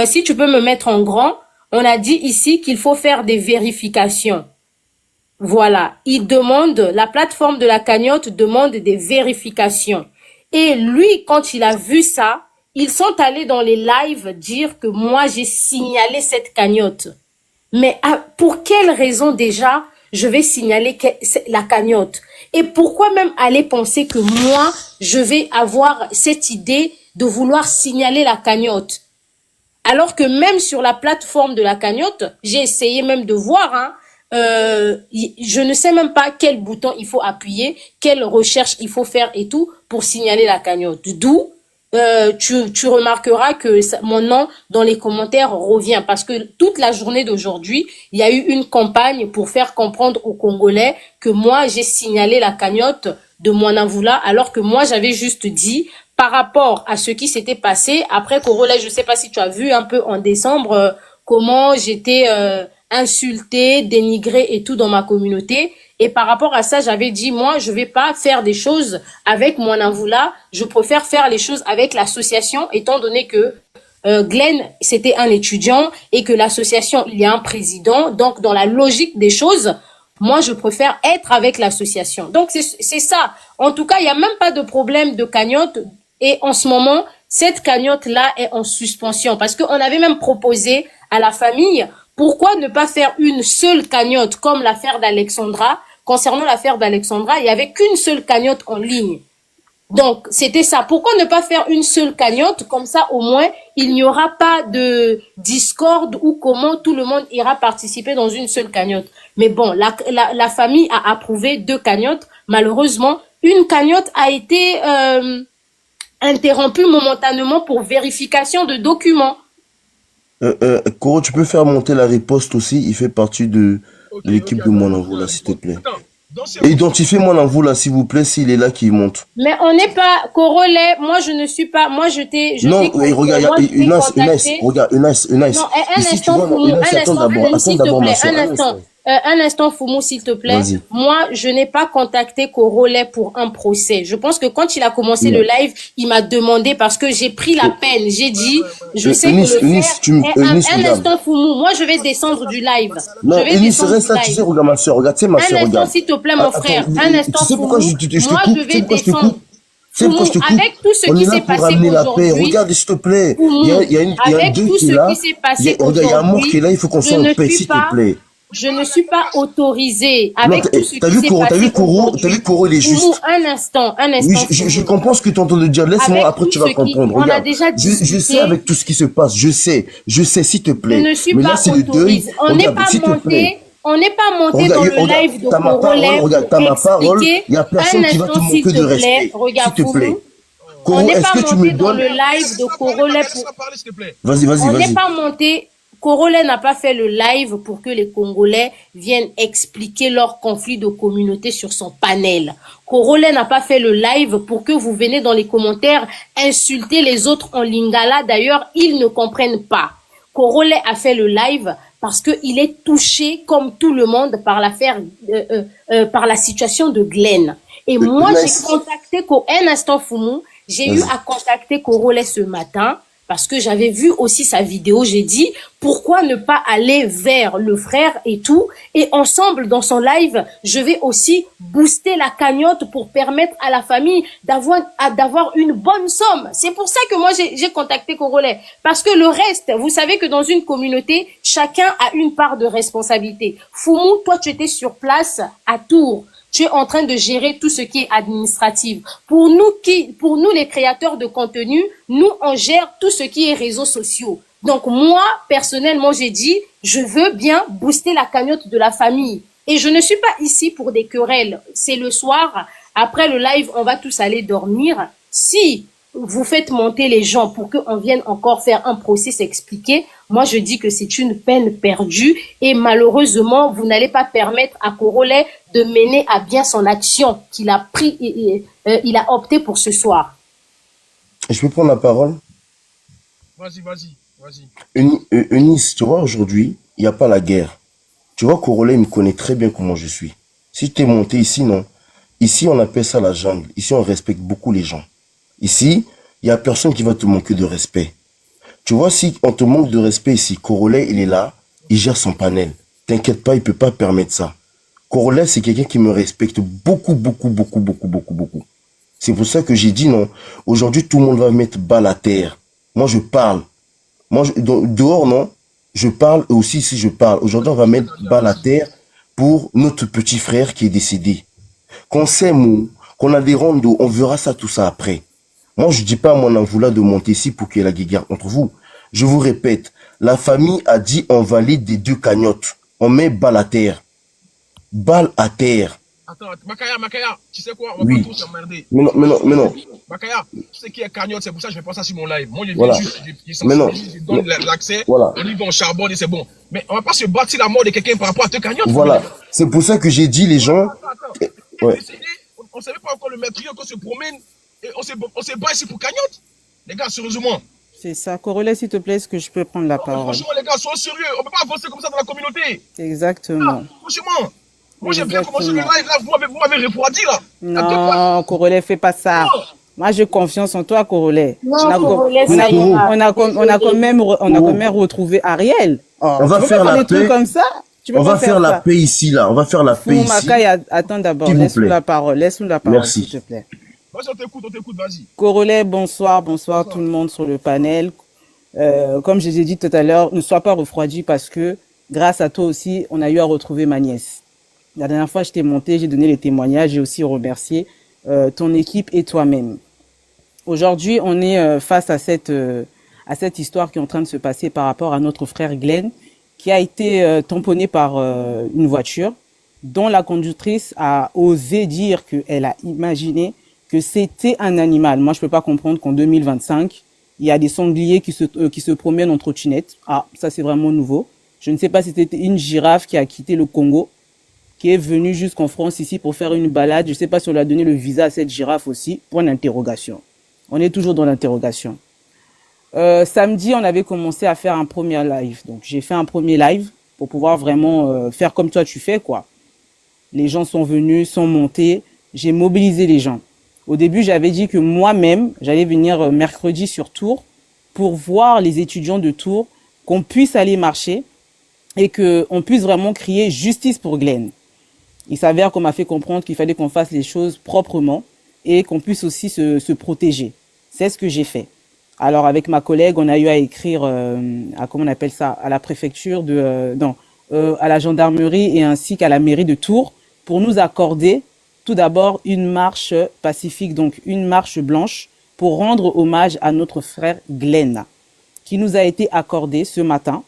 [SPEAKER 2] Si tu peux me mettre en grand, on a dit ici qu'il faut faire des vérifications. Voilà, la plateforme de la cagnotte demande des vérifications. Et lui, quand il a vu ça, ils sont allés dans les lives dire que moi, j'ai signalé cette cagnotte. Mais pour quelle raison déjà je vais signaler la cagnotte? Et pourquoi même aller penser que moi, je vais avoir cette idée de vouloir signaler la cagnotte? Alors que même sur la plateforme de la cagnotte, j'ai essayé même de voir, je ne sais même pas quel bouton il faut appuyer, quelle recherche il faut faire et tout pour signaler la cagnotte. D'où tu remarqueras que mon nom dans les commentaires revient parce que toute la journée d'aujourd'hui, il y a eu une campagne pour faire comprendre aux Congolais que moi, j'ai signalé la cagnotte de Mwananvula alors que moi, j'avais juste dit par rapport à ce qui s'était passé. Après, Corolla, je sais pas si tu as vu un peu en décembre comment j'étais insultée, dénigrée et tout dans ma communauté. Et par rapport à ça, j'avais dit, moi, je vais pas faire des choses avec Mwananvula. Je préfère faire les choses avec l'association, étant donné que Glenn, c'était un étudiant et que l'association, il y a un président. Donc, dans la logique des choses, moi, je préfère être avec l'association. Donc, c'est ça. En tout cas, il n'y a même pas de problème de cagnotte. Et en ce moment, cette cagnotte-là est en suspension parce qu'on avait même proposé à la famille pourquoi ne pas faire une seule cagnotte comme l'affaire d'Alexandra? Concernant l'affaire d'Alexandra, il n'y avait qu'une seule cagnotte en ligne. Donc, c'était ça. Pourquoi ne pas faire une seule cagnotte? Comme ça, au moins, il n'y aura pas de discorde ou comment tout le monde ira participer dans une seule cagnotte. Mais bon, la famille a approuvé 2 cagnottes. Malheureusement, une cagnotte a été interrompue momentanément pour vérification de documents.
[SPEAKER 3] Koro, tu peux faire monter la riposte aussi. Il fait partie de l'équipe de Mwananvula, s'il te plaît.
[SPEAKER 1] Attends,
[SPEAKER 3] Et identifiez-moi dans vous là, s'il vous plaît, s'il est là, qui monte.
[SPEAKER 2] Mais on n'est pas Corolet. Moi, je ne suis pas. Moi, je t'ai.
[SPEAKER 3] Non, mais regarde, regarde, Eunice.
[SPEAKER 2] Non, un instant, Foumou, s'il te plaît, un instant, Foumou, s'il te plaît. Moi, je n'ai pas contacté Corolet pour un procès. Je pense que quand il a commencé le live, il m'a demandé parce que j'ai pris la peine. J'ai dit, je sais que le faire. Un instant, Foumou, moi, je vais descendre du live.
[SPEAKER 3] Non, Eunice, reste là, tu sais, regarde ma soeur, regarde, tu sais, ma soeur, regarde.
[SPEAKER 2] Un instant, s'il te plaît, mon frère. Un instant,
[SPEAKER 3] tu sais pourquoi je te coupe?
[SPEAKER 2] moi, je vais descendre.
[SPEAKER 3] C'est pourquoi je te coupe.
[SPEAKER 2] Avec tout ce qui s'est passé aujourd'hui,
[SPEAKER 3] regarde, s'il te plaît. Il y a un deux qui est là. Regarde, il y a un mort qui est là, il faut qu'on soit en paix, s'il te plaît.
[SPEAKER 2] Je ne suis pas autorisée avec tout ce qui s'est passé.
[SPEAKER 3] T'as vu Koro, il est juste.
[SPEAKER 2] Un instant.
[SPEAKER 3] Oui, je comprends ce que tu entends de dire. Laisse-moi, après tu vas comprendre. Regarde, je sais avec tout ce qui se passe. Je sais, s'il te plaît.
[SPEAKER 2] Je ne suis pas autorisée. On n'est pas monté. On n'est pas monté dans le live de Corolet.
[SPEAKER 3] Regarde, t'as ma parole. Il n'y a personne qui va te manquer de respect. S'il te plaît.
[SPEAKER 2] On n'est pas monté dans le live de Corolet pour...
[SPEAKER 3] Vas-y.
[SPEAKER 2] On n'est pas monté... Corolet n'a pas fait le live pour que les Congolais viennent expliquer leur conflit de communauté sur son panel. Corolet n'a pas fait le live pour que vous venez dans les commentaires insulter les autres en lingala. D'ailleurs, ils ne comprennent pas. Corolet a fait le live parce qu'il est touché, comme tout le monde, par l'affaire, par la situation de Glenn. Et moi, j'ai contacté, un instant Foumou, j'ai eu à contacter Corolet ce matin parce que j'avais vu aussi sa vidéo. J'ai dit, pourquoi ne pas aller vers le frère et tout, et ensemble, dans son live, je vais aussi booster la cagnotte pour permettre à la famille d'avoir une bonne somme. C'est pour ça que moi, j'ai contacté Corolet. Parce que le reste, vous savez que dans une communauté, chacun a une part de responsabilité. Foumou, toi, tu étais sur place à Tours. Tu es en train de gérer tout ce qui est administratif. Pour nous les créateurs de contenu, nous, on gère tout ce qui est réseaux sociaux. Donc moi, personnellement, j'ai dit, je veux bien booster la cagnotte de la famille. Et je ne suis pas ici pour des querelles. C'est le soir, après le live, on va tous aller dormir. Si vous faites monter les gens pour qu'on vienne encore faire un procès s'expliquer, moi je dis que c'est une peine perdue et malheureusement, vous n'allez pas permettre à Corolet de mener à bien son action qu'il a pris, il a opté pour ce soir.
[SPEAKER 3] Je peux prendre la parole?
[SPEAKER 1] Vas-y.
[SPEAKER 3] Eunice, tu vois, aujourd'hui, il n'y a pas la guerre. Tu vois, Corolet, il me connaît très bien comment je suis. Si tu es monté ici, non. Ici, on appelle ça la jungle. Ici, on respecte beaucoup les gens. Ici, il n'y a personne qui va te manquer de respect. Tu vois, si on te manque de respect ici, Corolet, il est là, il gère son panel. T'inquiète pas, il peut pas permettre ça. Corolet, c'est quelqu'un qui me respecte beaucoup. C'est pour ça que j'ai dit non. Aujourd'hui, tout le monde va mettre balle à terre. Moi, je parle. Dehors, non. Je parle, et aussi si je parle. Aujourd'hui, on va mettre balle à terre pour notre petit frère qui est décédé. Qu'on s'aime, qu'on a des rondos, on verra ça, tout ça après. Moi, je dis pas à mon envoula de monter ici pour qu'il y ait la guerre entre vous. Je vous répète, la famille a dit on valide des deux cagnottes. On met balle à terre. Balle à terre.
[SPEAKER 1] Attends, Makaya, tu sais quoi? On va pas tous s'emmerder.
[SPEAKER 3] Mais non.
[SPEAKER 1] Makaya, tu sais qui est cagnotte, c'est pour ça que je fais pas ça sur mon live. Moi, je
[SPEAKER 3] voilà.
[SPEAKER 1] je donne l'accès, voilà. On y va en charbonne et c'est bon. Mais on va pas se battre sur la mort de quelqu'un par rapport à deux cagnottes.
[SPEAKER 3] Voilà. C'est pour ça que j'ai dit les gens.
[SPEAKER 1] Ouais. On savait pas encore le meurtrier qu'on se promène et on se bat ici pour cagnotte. Les gars, sérieusement.
[SPEAKER 4] C'est ça. Corolet, s'il te plaît, est-ce que je peux prendre la parole?
[SPEAKER 1] Franchement, les gars, soyez sérieux. On peut pas avancer comme ça dans la communauté.
[SPEAKER 4] Exactement.
[SPEAKER 1] Franchement. Moi, j'ai bien commencé le live, là, vous m'avez refroidi, là.
[SPEAKER 4] Non, Corolet, fais pas ça. Non. Moi, j'ai confiance en toi, Corolet.
[SPEAKER 2] Non, Corolet, ça
[SPEAKER 4] ira. On a quand même retrouvé Ariel.
[SPEAKER 3] On va faire la paix.
[SPEAKER 4] Comme ça.
[SPEAKER 3] On va faire la paix ici, là. On va faire la paix ici.
[SPEAKER 4] Makaya, attends d'abord. Laisse-nous la parole.
[SPEAKER 3] Merci.
[SPEAKER 4] S'il te plaît.
[SPEAKER 1] Vas-y, on t'écoute, vas-y.
[SPEAKER 4] Corolet, bonsoir tout le monde sur le panel. Comme je l'ai dit tout à l'heure, ne sois pas refroidi parce que grâce à toi aussi, on a eu à retrouver ma nièce. La dernière fois, je t'ai monté, j'ai donné les témoignages, j'ai aussi remercié ton équipe et toi-même. Aujourd'hui, on est face à cette histoire qui est en train de se passer par rapport à notre frère Glenn, qui a été tamponné par une voiture, dont la conductrice a osé dire qu'elle a imaginé que c'était un animal. Moi, je peux pas comprendre qu'en 2025, il y a des sangliers qui se promènent en trottinette. Ah, ça c'est vraiment nouveau. Je ne sais pas si c'était une girafe qui a quitté le Congo, qui est venu jusqu'en France ici pour faire une balade. Je ne sais pas si on lui a donné le visa à cette girafe aussi. Point d'interrogation. On est toujours dans l'interrogation. Samedi, on avait commencé à faire un premier live. Donc, j'ai fait un premier live pour pouvoir vraiment faire comme toi tu fais, quoi. Les gens sont venus, sont montés. J'ai mobilisé les gens. Au début, j'avais dit que moi-même, j'allais venir mercredi sur Tours pour voir les étudiants de Tours, qu'on puisse aller marcher et qu'on puisse vraiment crier justice pour Glenn. Il s'avère qu'on m'a fait comprendre qu'il fallait qu'on fasse les choses proprement et qu'on puisse aussi se protéger. C'est ce que j'ai fait. Alors, avec ma collègue, on a eu à écrire, à comment on appelle ça, à la préfecture à la gendarmerie et ainsi qu'à la mairie de Tours pour nous accorder tout d'abord une marche pacifique, donc une marche blanche pour rendre hommage à notre frère Glenn, qui nous a été accordée ce matin.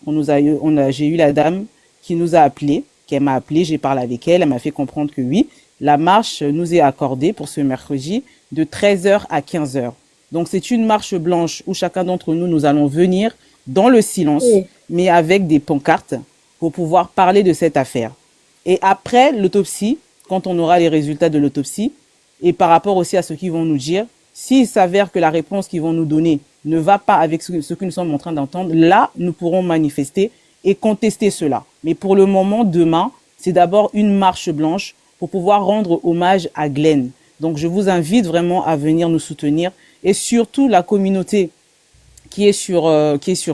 [SPEAKER 4] J'ai eu la dame qui nous a appelé, qui m'a appelé, j'ai parlé avec elle, elle m'a fait comprendre que oui, la marche nous est accordée pour ce mercredi de 13h à 15h. Donc, c'est une marche blanche où chacun d'entre nous, nous allons venir dans le silence, mais avec des pancartes pour pouvoir parler de cette affaire. Et après l'autopsie, quand on aura les résultats de l'autopsie, et par rapport aussi à ce qu'ils vont nous dire, s'il s'avère que la réponse qu'ils vont nous donner ne va pas avec ce que nous sommes en train d'entendre, là, nous pourrons manifester et contester cela. Mais pour le moment, demain, c'est d'abord une marche blanche pour pouvoir rendre hommage à Glenn. Donc, je vous invite vraiment à venir nous soutenir et surtout la communauté qui est sur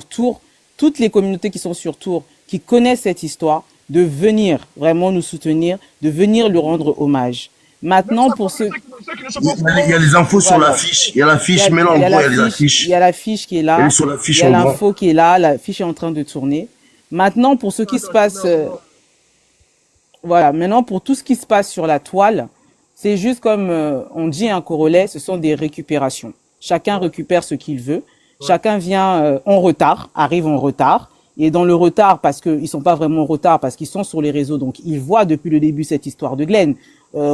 [SPEAKER 4] Tours, toutes les communautés qui sont sur Tours, qui connaissent cette histoire, de venir vraiment nous soutenir, de venir lui rendre hommage. Maintenant, pour ceux...
[SPEAKER 3] Il y a les infos sur l'affiche. Il y a l'affiche, mais là, on voit, il y a les affiches.
[SPEAKER 4] Il y a l'affiche qui est là. Il y a l'info qui est là. L'affiche est en train de tourner. Maintenant, pour ce qui se passe... voilà. Maintenant, pour tout ce qui se passe sur la toile, c'est juste comme on dit un corollaire, ce sont des récupérations. Chacun récupère ce qu'il veut. Chacun vient en retard, arrive en retard. Et dans le retard, parce qu'ils sont pas vraiment en retard, parce qu'ils sont sur les réseaux, donc ils voient depuis le début cette histoire de Glenn.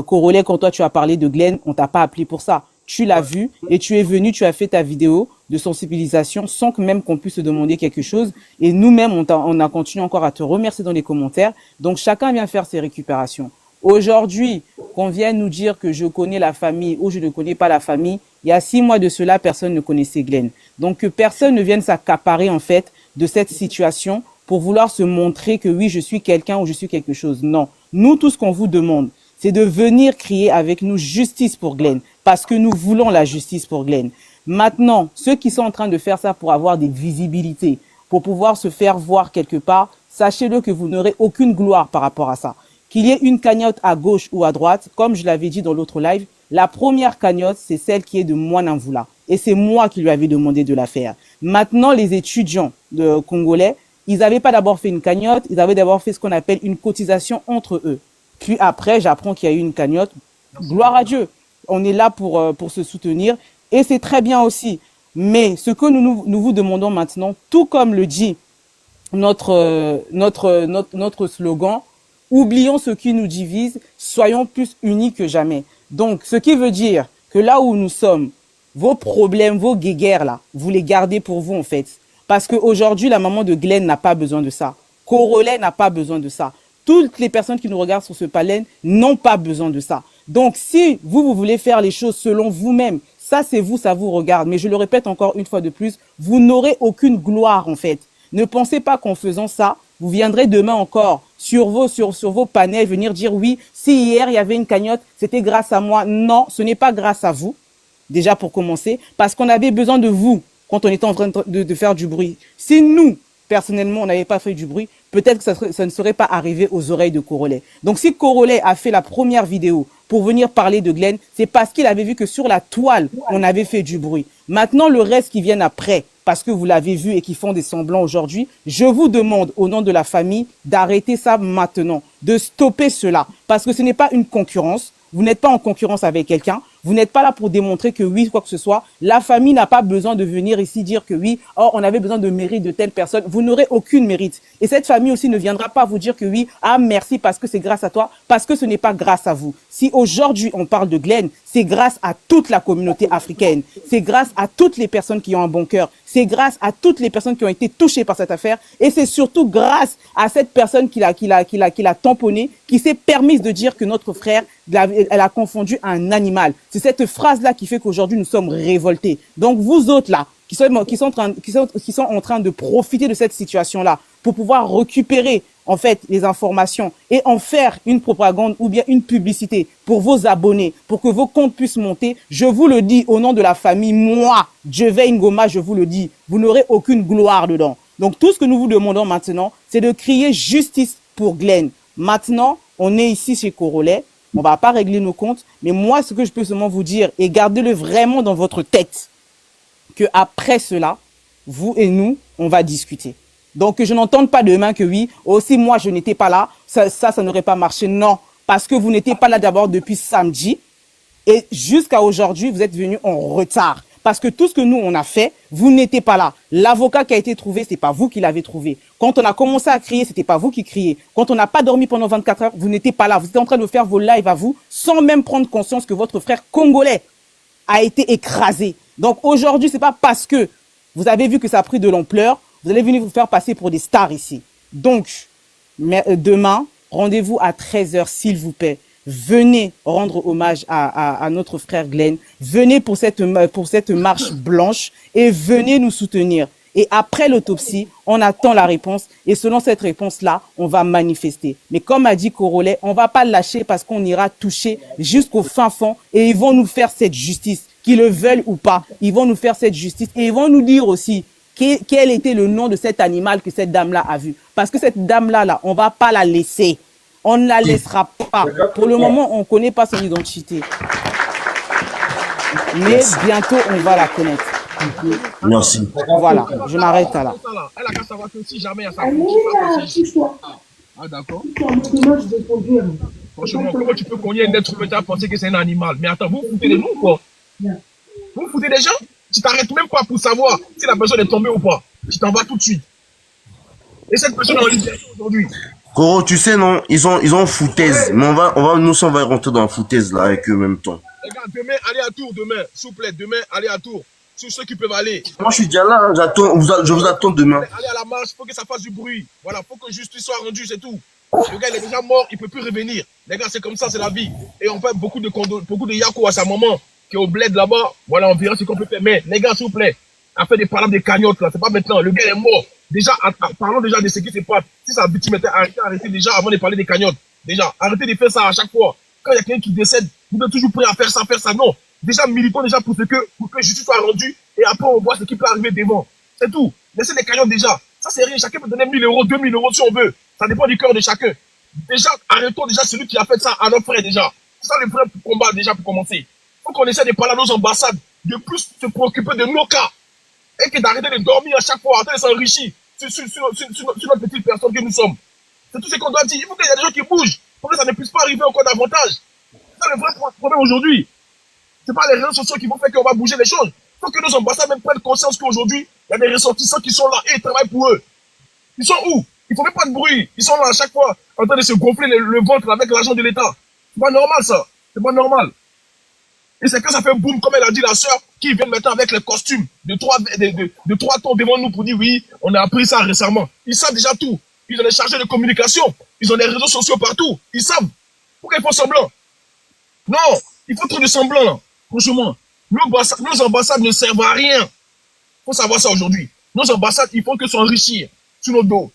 [SPEAKER 4] Corollaire, quand toi tu as parlé de Glenn, on t'a pas appelé pour ça. Tu l'as vu et tu es venu, tu as fait ta vidéo de sensibilisation sans que même qu'on puisse te demander quelque chose. Et nous-mêmes, on a continué encore à te remercier dans les commentaires. Donc chacun vient faire ses récupérations. Aujourd'hui, qu'on vienne nous dire que je connais la famille ou je ne connais pas la famille, il y a 6 mois de cela, personne ne connaissait Glenn. Donc que personne ne vienne s'accaparer en fait de cette situation pour vouloir se montrer que oui, je suis quelqu'un ou je suis quelque chose. Non. Nous, tout ce qu'on vous demande, c'est de venir crier avec nous justice pour Glenn, parce que nous voulons la justice pour Glenn. Maintenant, ceux qui sont en train de faire ça pour avoir des visibilités, pour pouvoir se faire voir quelque part, sachez-le que vous n'aurez aucune gloire par rapport à ça. Qu'il y ait une cagnotte à gauche ou à droite, comme je l'avais dit dans l'autre live, la première cagnotte, c'est celle qui est de Mwanamvula. Et c'est moi qui lui avais demandé de la faire. Maintenant, les étudiants congolais, ils n'avaient pas d'abord fait une cagnotte, ils avaient d'abord fait ce qu'on appelle une cotisation entre eux. Puis après, j'apprends qu'il y a eu une cagnotte. Gloire à Dieu. On est là pour se soutenir. Et c'est très bien aussi. Mais ce que nous vous demandons maintenant, tout comme le dit notre slogan, oublions ce qui nous divise, soyons plus unis que jamais. Donc, ce qui veut dire que là où nous sommes, vos problèmes, vos guéguerres là, vous les gardez pour vous en fait. Parce qu'aujourd'hui, la maman de Glenn n'a pas besoin de ça. Corollaire n'a pas besoin de ça. Toutes les personnes qui nous regardent sur ce panel n'ont pas besoin de ça. Donc, si vous voulez faire les choses selon vous-même, ça c'est vous, ça vous regarde. Mais je le répète encore une fois de plus, vous n'aurez aucune gloire en fait. Ne pensez pas qu'en faisant ça, vous viendrez demain encore sur vos panels venir dire oui, si hier il y avait une cagnotte, c'était grâce à moi. Non, ce n'est pas grâce à vous, déjà pour commencer, parce qu'on avait besoin de vous quand on était en train de faire du bruit. Si nous, personnellement, on n'avait pas fait du bruit, peut-être que ça ne serait pas arrivé aux oreilles de Corollaire. Donc si Corollaire a fait la première vidéo pour venir parler de Glenn, c'est parce qu'il avait vu que sur la toile, on avait fait du bruit. Maintenant, le reste qui vient après, parce que vous l'avez vu et qui font des semblants aujourd'hui, je vous demande au nom de la famille d'arrêter ça maintenant, de stopper cela, parce que ce n'est pas une concurrence. Vous n'êtes pas en concurrence avec quelqu'un. Vous n'êtes pas là pour démontrer que oui, quoi que ce soit. La famille n'a pas besoin de venir ici dire que oui, oh, on avait besoin de mérite de telle personne. Vous n'aurez aucune mérite. Et cette famille aussi ne viendra pas vous dire que oui, ah merci parce que c'est grâce à toi, parce que ce n'est pas grâce à vous. Si aujourd'hui on parle de Glenn, c'est grâce à toute la communauté africaine. C'est grâce à toutes les personnes qui ont un bon cœur. C'est grâce à toutes les personnes qui ont été touchées par cette affaire. Et c'est surtout grâce à cette personne qui l'a tamponné, qui s'est permise de dire que notre frère, elle a confondu un animal. C'est cette phrase-là qui fait qu'aujourd'hui nous sommes révoltés. Donc vous autres là, qui sont en train de profiter de cette situation-là pour pouvoir récupérer en fait les informations et en faire une propagande ou bien une publicité pour vos abonnés, pour que vos comptes puissent monter, je vous le dis au nom de la famille, moi, Djeve Ngoma, je vous le dis, vous n'aurez aucune gloire dedans. Donc tout ce que nous vous demandons maintenant, c'est de crier justice pour Glenn. Maintenant, on est ici chez Corolet, on va pas régler nos comptes, mais moi, ce que je peux seulement vous dire, et gardez-le vraiment dans votre tête, que après cela, vous et nous, on va discuter. Donc, que je n'entende pas demain que oui, aussi moi, je n'étais pas là, ça n'aurait pas marché. Non, parce que vous n'étiez pas là d'abord depuis samedi et jusqu'à aujourd'hui, vous êtes venus en retard. Parce que tout ce que nous, on a fait, vous n'étiez pas là. L'avocat qui a été trouvé, c'est pas vous qui l'avez trouvé. Quand on a commencé à crier, c'était pas vous qui criez. Quand on n'a pas dormi pendant 24 heures, vous n'étiez pas là. Vous étiez en train de faire vos lives à vous, sans même prendre conscience que votre frère congolais a été écrasé. Donc aujourd'hui, c'est pas parce que vous avez vu que ça a pris de l'ampleur, vous allez venir vous faire passer pour des stars ici. Donc, demain, rendez-vous à 13h, s'il vous plaît. Venez rendre hommage à notre frère Glenn. Venez pour cette marche blanche et venez nous soutenir. Et après l'autopsie, on attend la réponse. Et selon cette réponse-là, on va manifester. Mais comme a dit Corolet, on va pas lâcher parce qu'on ira toucher jusqu'au fin fond. Et ils vont nous faire cette justice, qu'ils le veulent ou pas. Ils vont nous faire cette justice. Et ils vont nous dire aussi quel était le nom de cet animal que cette dame-là a vu. Parce que cette dame-là, on va pas la laisser. On ne la laissera pas. Pour le moment, on ne connaît pas son identité. Mais bientôt, on va la connaître.
[SPEAKER 3] Merci.
[SPEAKER 4] Voilà, je m'arrête là.
[SPEAKER 1] Elle a qu'à savoir que si jamais il y a ça. Ah, d'accord. Franchement, comment tu peux cogner un être humain et penser que c'est un animal? Mais attends, vous foutez des noms ou quoi? Vous foutez des gens? Tu t'arrêtes même pas pour savoir si la personne est tombée ou pas. Tu t'en vas tout de suite. Et cette personne est en liberté aujourd'hui.
[SPEAKER 3] Coro, tu sais, non, ils ont foutaise. Mais nous, on va rentrer dans la foutaise, là, avec eux en même temps.
[SPEAKER 1] Les gars, demain, allez à Tours, demain. S'il vous plaît, demain, allez à Tours. Sur ceux qui peuvent aller.
[SPEAKER 3] Moi, je suis déjà là, je vous attends demain.
[SPEAKER 1] Allez à la marche, faut que ça fasse du bruit. Voilà, faut que justice soit rendue, c'est tout. Le gars, il est déjà mort, il peut plus revenir. Les gars, c'est comme ça, c'est la vie. Et on fait beaucoup de yako à sa maman, qui est au bled là-bas. Voilà, on verra ce qu'on peut faire. Mais, les gars, s'il vous plaît, on fait des palabres des cagnottes, là. C'est pas maintenant. Le gars est mort. Déjà, parlons déjà de ce qui se passe. Si sa victime était arrêtée déjà avant de parler des cagnottes. Déjà, arrêtez de faire ça à chaque fois. Quand il y a quelqu'un qui décède, vous êtes toujours prêt à faire ça. Non. Déjà, militons déjà pour que justice soit rendue. Et après, on voit ce qui peut arriver devant. C'est tout. Laissez les cagnottes déjà. Ça, c'est rien. Chacun peut donner 1 000 euros, 2 000 euros si on veut. Ça dépend du cœur de chacun. Déjà, arrêtons déjà celui qui a fait ça à notre frère déjà. C'est ça le vrai combat déjà pour commencer. Faut qu'on essaie de parler à nos ambassades, de plus se préoccuper de nos cas. Et que d'arrêter de dormir à chaque fois, d'arrêter de s'enrichir sur notre petite personne que nous sommes. C'est tout ce qu'on doit dire. Il faut qu'il y ait des gens qui bougent pour que ça ne puisse pas arriver encore davantage. C'est le vrai problème aujourd'hui. C'est pas les réseaux sociaux qui vont faire qu'on va bouger les choses. Il faut que nos ambassades même prennent conscience qu'aujourd'hui, il y a des ressortissants qui sont là et ils travaillent pour eux. Ils sont où? Il faut même pas de bruit. Ils sont là à chaque fois en train de se gonfler le ventre avec l'argent de l'État. C'est pas normal ça. C'est pas normal. Et c'est quand ça fait boum, comme elle a dit la sœur, qui vient maintenant avec les costumes de 3 tons devant nous pour dire oui, on a appris ça récemment. Ils savent déjà tout. Ils ont des chargés de communication. Ils ont des réseaux sociaux partout. Ils savent. Pourquoi ils font semblant? Non, il faut trop de semblant là. Franchement, nos ambassades ne servent à rien. Il faut savoir ça aujourd'hui. Nos ambassades, il faut que s'enrichir sur nos dos.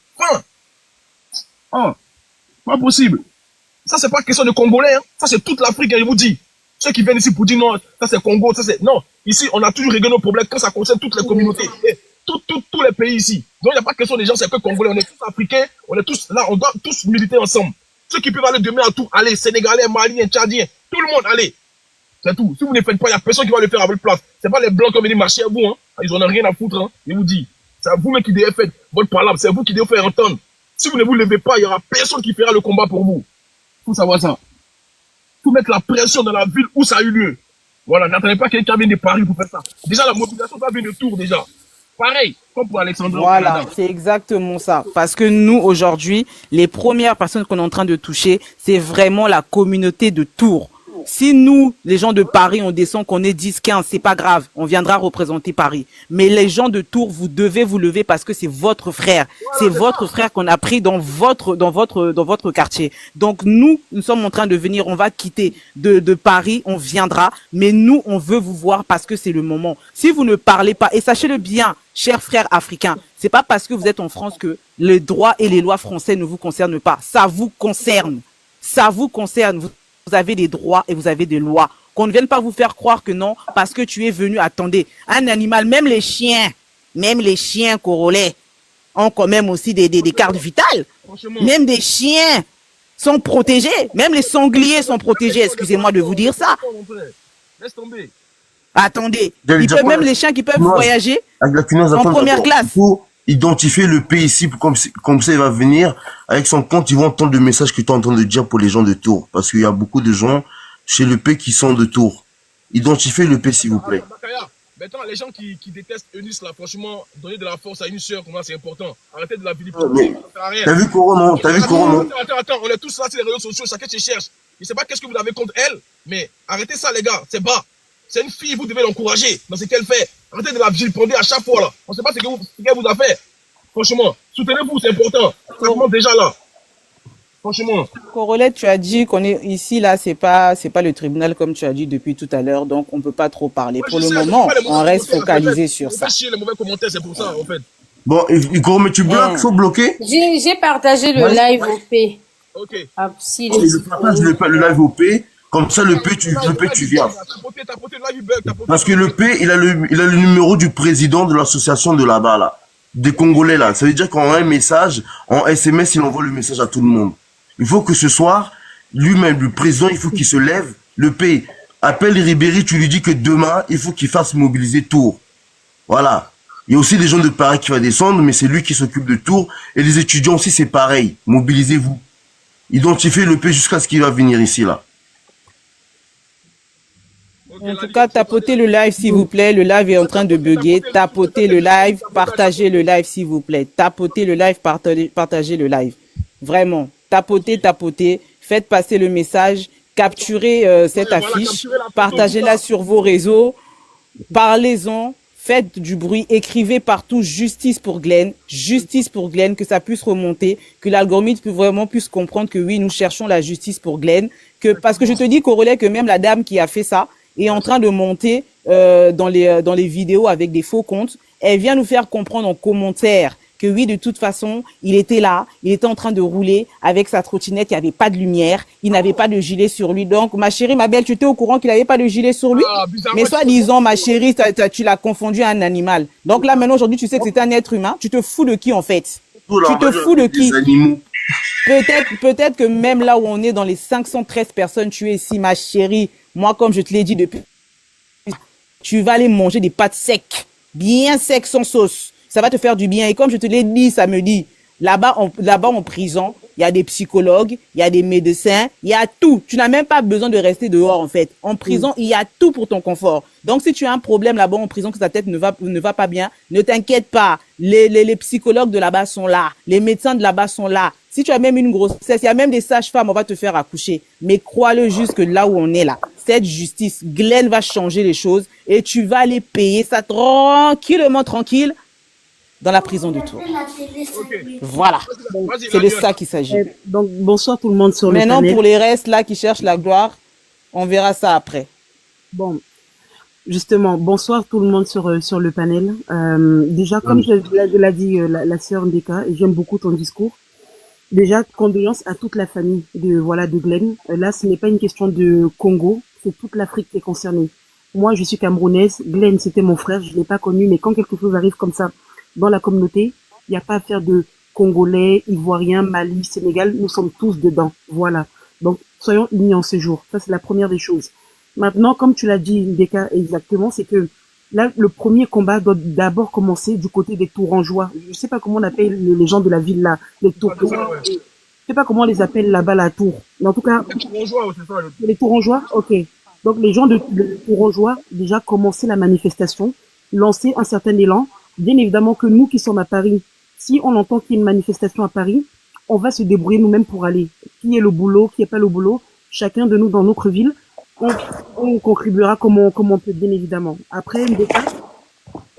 [SPEAKER 1] Enfin, pas possible. Ça, c'est pas question de Congolais. Hein. Ça, c'est toute l'Afrique, hein, je vous dis. Ceux qui viennent ici pour dire non, ça c'est Congo, ça c'est... Non, ici, on a toujours réglé nos problèmes quand ça concerne toutes les communautés. Et tous les pays ici. Donc, il n'y a pas question des gens, c'est que Congolais. On est tous Africains, on est tous là, on doit tous militer ensemble. Ceux qui peuvent aller demain à tout, allez, Sénégalais, Maliens, Tchadiens, tout le monde, allez. C'est tout. Si vous ne le faites pas, il n'y a personne qui va le faire à votre place. C'est pas les Blancs qui viennent marcher à vous, hein. Ils n'en ont rien à foutre, hein. Je vous dis. C'est à vous-même qui devez faire votre parole, c'est vous qui devez faire entendre. Si vous ne vous levez pas, il n'y aura personne qui fera le combat pour vous. Il faut savoir ça. Faut mettre la pression dans la ville où ça a eu lieu. Voilà, n'attendez pas quelqu'un vienne de Paris pour faire ça. Déjà, la mobilisation, ça vient de Tours, déjà. Pareil, comme pour Alexandra au
[SPEAKER 4] Voilà,
[SPEAKER 1] Canada.
[SPEAKER 4] c'est exactement ça. Parce que nous, aujourd'hui, les premières personnes qu'on est en train de toucher, c'est vraiment la communauté de Tours. Si nous, les gens de Paris, on descend, qu'on est 10, 15, c'est pas grave. On viendra représenter Paris. Mais les gens de Tours, vous devez vous lever parce que c'est votre frère. C'est votre frère qu'on a pris dans votre quartier. Donc nous sommes en train de venir, on va quitter de Paris, on viendra. Mais nous, on veut vous voir parce que c'est le moment. Si vous ne parlez pas, et sachez-le bien, chers frères africains, c'est pas parce que vous êtes en France que les droits et les lois français ne vous concernent pas. Ça vous concerne. Ça vous concerne. Vous avez des droits et vous avez des lois. Qu'on ne vienne pas vous faire croire que non, parce que tu es venu, attendez, un animal, même les chiens congolais ont quand même aussi des cartes vitales. Même des chiens sont protégés. Même les sangliers sont protégés. Excusez-moi de vous dire ça.
[SPEAKER 1] Laisse tomber.
[SPEAKER 4] Attendez, même les chiens qui peuvent voyager en première classe.
[SPEAKER 3] Il faut identifier le pays ici, comme ça il va venir avec son compte, ils vont entendre le message que tu es en train de dire pour les gens de Tours, parce qu'il y a beaucoup de gens chez le pays qui sont de Tours. Identifiez le pays s'il vous plaît.
[SPEAKER 1] Maintenant, les gens qui détestent Eunice là, franchement, donner de la force à une sœur, comment c'est important. Arrêtez de la vilipender.
[SPEAKER 3] T'as vu Corono?
[SPEAKER 1] Attends, on est tous là sur les réseaux sociaux, chacun se cherche. Je sais pas qu'est-ce que vous avez contre elle, mais arrêtez ça les gars, c'est bas. C'est une fille, vous devez l'encourager dans ce qu'elle fait. Arrêtez de la vilipender à chaque fois là. On ne sait pas ce qu'elle vous a fait. Franchement, soutenez-vous, c'est important. Ça commence déjà là. Franchement.
[SPEAKER 4] Corolette, tu as dit qu'on est ici, là, c'est pas le tribunal comme tu as dit depuis tout à l'heure, donc on peut pas trop parler. Pour le moment, on reste focalisé sur ça.
[SPEAKER 1] On fait chier les mauvais commentaires, c'est pour ça, en fait.
[SPEAKER 3] Bon, Igor, mais tu bloques, faut bloquer.
[SPEAKER 2] J'ai partagé le live au P.
[SPEAKER 1] Ok.
[SPEAKER 2] Ah, si,
[SPEAKER 3] Je partage le live au P. Comme ça, le P, tu viens. Parce que le P, il a le numéro du président de l'association de là-bas, là. Des Congolais, là. Ça veut dire qu'on a un message, en SMS, il envoie le message à tout le monde. Il faut que ce soir, lui-même, le président, il faut qu'il se lève. Le P, appelle Ribéry, tu lui dis que demain, il faut qu'il fasse mobiliser Tours. Voilà. Il y a aussi des gens de Paris qui vont descendre, mais c'est lui qui s'occupe de Tours. Et les étudiants aussi, c'est pareil. Mobilisez-vous. Identifiez le P jusqu'à ce qu'il va venir ici, là.
[SPEAKER 4] En tout cas, tapotez le live, s'il vous plaît. Le live est en train de bugger. Tapotez le live, partagez le live, s'il vous plaît. Tapotez le live, partagez le live. Vraiment. Tapotez. Faites passer le message. Capturez cette affiche. Partagez-la sur vos réseaux. Parlez-en. Faites du bruit. Écrivez partout justice pour Glenn. Justice pour Glenn. Que ça puisse remonter. Que l'algorithme puisse comprendre que oui, nous cherchons la justice pour Glenn. Parce que je te dis, Corolais, que même la dame qui a fait ça, est en train de monter dans les vidéos avec des faux comptes. Elle vient nous faire comprendre en commentaire que oui, de toute façon, il était là, il était en train de rouler avec sa trottinette, il n'y avait pas de lumière, il n'avait pas de gilet sur lui. Donc, ma chérie, ma belle, tu étais au courant qu'il n'avait pas de gilet sur lui? Mais soi-disant, ma chérie, tu l'as confondu à un animal. Donc là, maintenant, aujourd'hui, tu sais que c'est un être humain. Tu te fous de qui, en fait? Tu te fous de qui? Peut-être que même là où on est dans les 513 personnes tuées ici, ma chérie, moi, comme je te l'ai dit depuis, tu vas aller manger des pâtes secs, bien secs, sans sauce. Ça va te faire du bien. Et comme je te l'ai dit samedi, là-bas en prison, il y a des psychologues, il y a des médecins, il y a tout. Tu n'as même pas besoin de rester dehors, en fait. En prison, il y a tout pour ton confort. Donc, si tu as un problème là-bas en prison, que ta tête ne va pas bien, ne t'inquiète pas. Les psychologues de là-bas sont là. Les médecins de là-bas sont là. Si tu as même une grossesse, il y a même des sages-femmes, on va te faire accoucher. Mais crois-le juste que là où on est là, cette justice, Glenn va changer les choses et tu vas aller payer ça tranquille, dans la prison de Tours. Okay. Voilà. C'est de ça qu'il s'agit.
[SPEAKER 5] Donc, bonsoir tout le monde sur le panel.
[SPEAKER 4] Maintenant, pour les restes là qui cherchent la gloire, on verra ça après.
[SPEAKER 5] Bon. Justement, bonsoir tout le monde sur le panel. Déjà, comme je l'ai dit la sœur Ndeka, et j'aime beaucoup ton discours. Déjà, condoléances à toute la famille de Glenn. Là, ce n'est pas une question de Congo, c'est toute l'Afrique qui est concernée. Moi, je suis camerounaise. Glenn, c'était mon frère, je l'ai pas connu, mais quand quelque chose arrive comme ça dans la communauté, il n'y a pas à faire de Congolais, Ivoiriens, Mali, Sénégal, nous sommes tous dedans. Voilà. Donc, soyons unis en ce jour. Ça, c'est la première des choses. Maintenant, comme tu l'as dit, Ndeka, exactement, c'est que là, le premier combat doit d'abord commencer du côté des Tourangeois. Je sais pas comment on appelle les gens de la ville là, les Tourangeois. Je sais pas comment on les appelle là-bas la Tour. Mais en tout cas,
[SPEAKER 1] les Tourangeois, c'est ça.
[SPEAKER 5] Les Tourangeois, ok. Donc les gens pourront jouer déjà commencer la manifestation, lancer un certain élan. Bien évidemment que nous qui sommes à Paris, si on entend qu'il y a une manifestation à Paris, on va se débrouiller nous-mêmes pour aller. Qui est le boulot, qui est pas le boulot, chacun de nous dans notre ville, on contribuera comme on peut, bien évidemment. Après,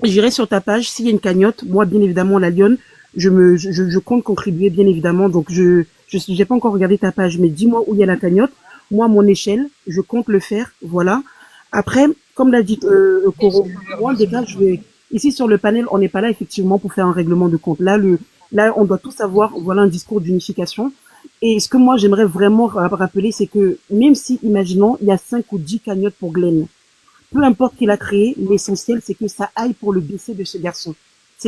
[SPEAKER 5] j'irai sur ta page, s'il y a une cagnotte, moi, bien évidemment, la Lionne, je compte contribuer, bien évidemment. Donc, j'ai pas encore regardé ta page, mais dis-moi où il y a la cagnotte. Moi, à mon échelle, je compte le faire, voilà. Après, comme l'a dit Koro, moi, en cas, ici sur le panel, on n'est pas là effectivement pour faire un règlement de compte. Là, on doit tous avoir, voilà, un discours d'unification. Et ce que moi, j'aimerais vraiment rappeler, c'est que même si, imaginons, il y a 5 ou 10 cagnottes pour Glenn, peu importe qui l'a créé, l'essentiel, c'est que ça aille pour le décès de ce garçon.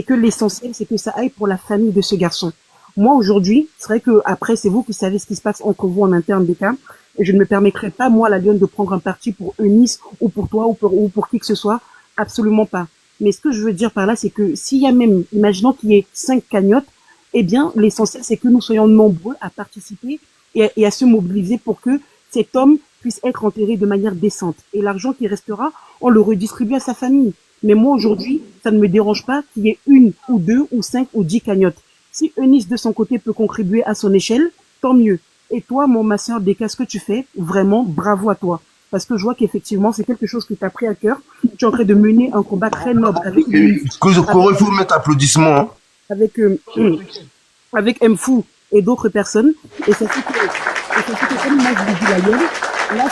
[SPEAKER 5] L'essentiel, c'est que ça aille pour la famille de ce garçon. Moi, aujourd'hui, c'est vrai que après, c'est vous qui savez ce qui se passe entre vous en interne des cas. Et je ne me permettrai pas, moi, la Lionne, de prendre un parti pour Eunice ou pour toi ou pour qui que ce soit. Absolument pas. Mais ce que je veux dire par là, c'est que s'il y a même, imaginons qu'il y ait 5 cagnottes, eh bien, l'essentiel, c'est que nous soyons nombreux à participer et à se mobiliser pour que cet homme puisse être enterré de manière décente. Et l'argent qui restera, on le redistribue à sa famille. Mais moi, aujourd'hui, ça ne me dérange pas qu'il y ait 1 ou 2 ou 5 ou 10 cagnottes. Si Eunice, de son côté, peut contribuer à son échelle, tant mieux. Et toi, ma sœur, Deka, ce que tu fais, vraiment, bravo à toi. Parce que je vois qu'effectivement, c'est quelque chose que tu as pris à cœur. Tu es en train de mener un combat très noble avec
[SPEAKER 3] Koro, il faut mettre applaudissements. Hein.
[SPEAKER 5] Avec Mfou et d'autres personnes. Et ça fait que comme moi, je vous dis la gueule, là,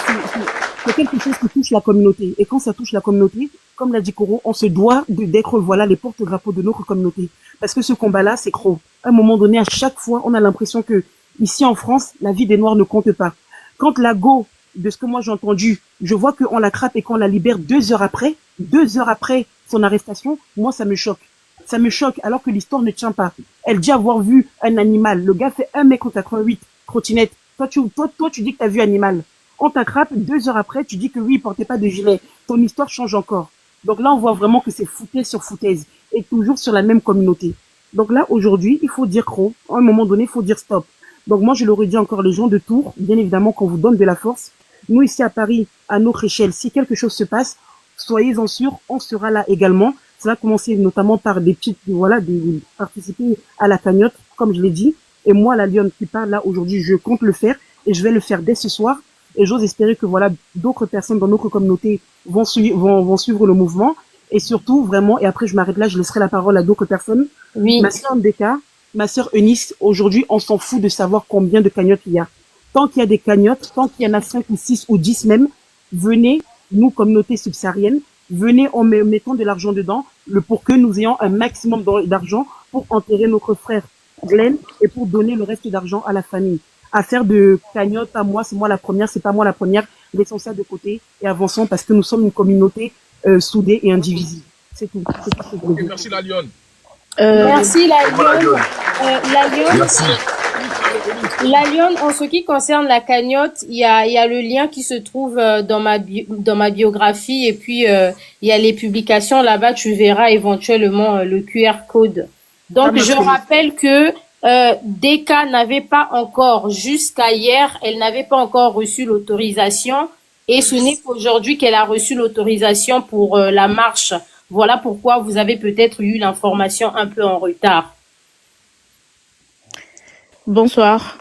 [SPEAKER 5] c'est quelque chose qui touche la communauté. Et quand ça touche la communauté, comme l'a dit Koro, on se doit d'être, voilà, les porte-drapeaux de notre communauté. Parce que ce combat-là, c'est gros. À un moment donné, à chaque fois, on a l'impression que, ici en France, la vie des Noirs ne compte pas. Quand la Go, de ce que moi j'ai entendu, je vois qu'on la trappe et qu'on la libère 2 heures après son arrestation, moi ça me choque. Ça me choque alors que l'histoire ne tient pas. Elle dit avoir vu un animal. Le gars fait 1m88, trottinette. Toi, tu dis que t'as vu animal. On t'attrape 2 heures après, tu dis que oui, il portait pas de gilet. Ton histoire change encore. Donc là, on voit vraiment que c'est foutaise sur foutaise. Et toujours sur la même communauté. Donc là, aujourd'hui, il faut dire gros. À un moment donné, il faut dire stop. Donc moi, je le redis encore, les gens de Tours, bien évidemment, qu'on vous donne de la force. Nous, ici à Paris, à notre échelle, si quelque chose se passe, soyez-en sûrs, on sera là également. Ça va commencer notamment par des petites, voilà, participer à la cagnotte, comme je l'ai dit. Et moi, la Lionne qui parle là aujourd'hui, je compte le faire et je vais le faire dès ce soir. Et j'ose espérer que voilà, d'autres personnes dans notre communauté vont suivre le mouvement. Et surtout, vraiment, et après je m'arrête là, je laisserai la parole à d'autres personnes.
[SPEAKER 2] Oui.
[SPEAKER 5] Ma sœur Mbeka, ma sœur Eunice, aujourd'hui, on s'en fout de savoir combien de cagnottes il y a. Tant qu'il y a des cagnottes, tant qu'il y en a 5 ou 6 ou 10 même, venez, nous, communauté subsaharienne, venez en mettant de l'argent dedans, pour que nous ayons un maximum d'argent pour enterrer notre frère Glenn et pour donner le reste d'argent à la famille. À faire de cagnotte à moi, c'est moi la première, c'est pas moi la première, laissons ça de côté et avançons parce que nous sommes une communauté soudée et indivisible. C'est tout.
[SPEAKER 1] Merci la Lionne.
[SPEAKER 2] Merci la Lionne. La Lionne.
[SPEAKER 3] Merci.
[SPEAKER 2] La Lionne, en ce qui concerne la cagnotte, il y a le lien qui se trouve dans ma biographie et puis il y a les publications là-bas, tu verras éventuellement le QR code. Donc je rappelle que Deka n'avait pas encore, jusqu'à hier, elle n'avait pas encore reçu l'autorisation et ce n'est qu'aujourd'hui qu'elle a reçu l'autorisation pour la marche. Voilà pourquoi vous avez peut-être eu l'information un peu en retard.
[SPEAKER 6] Bonsoir.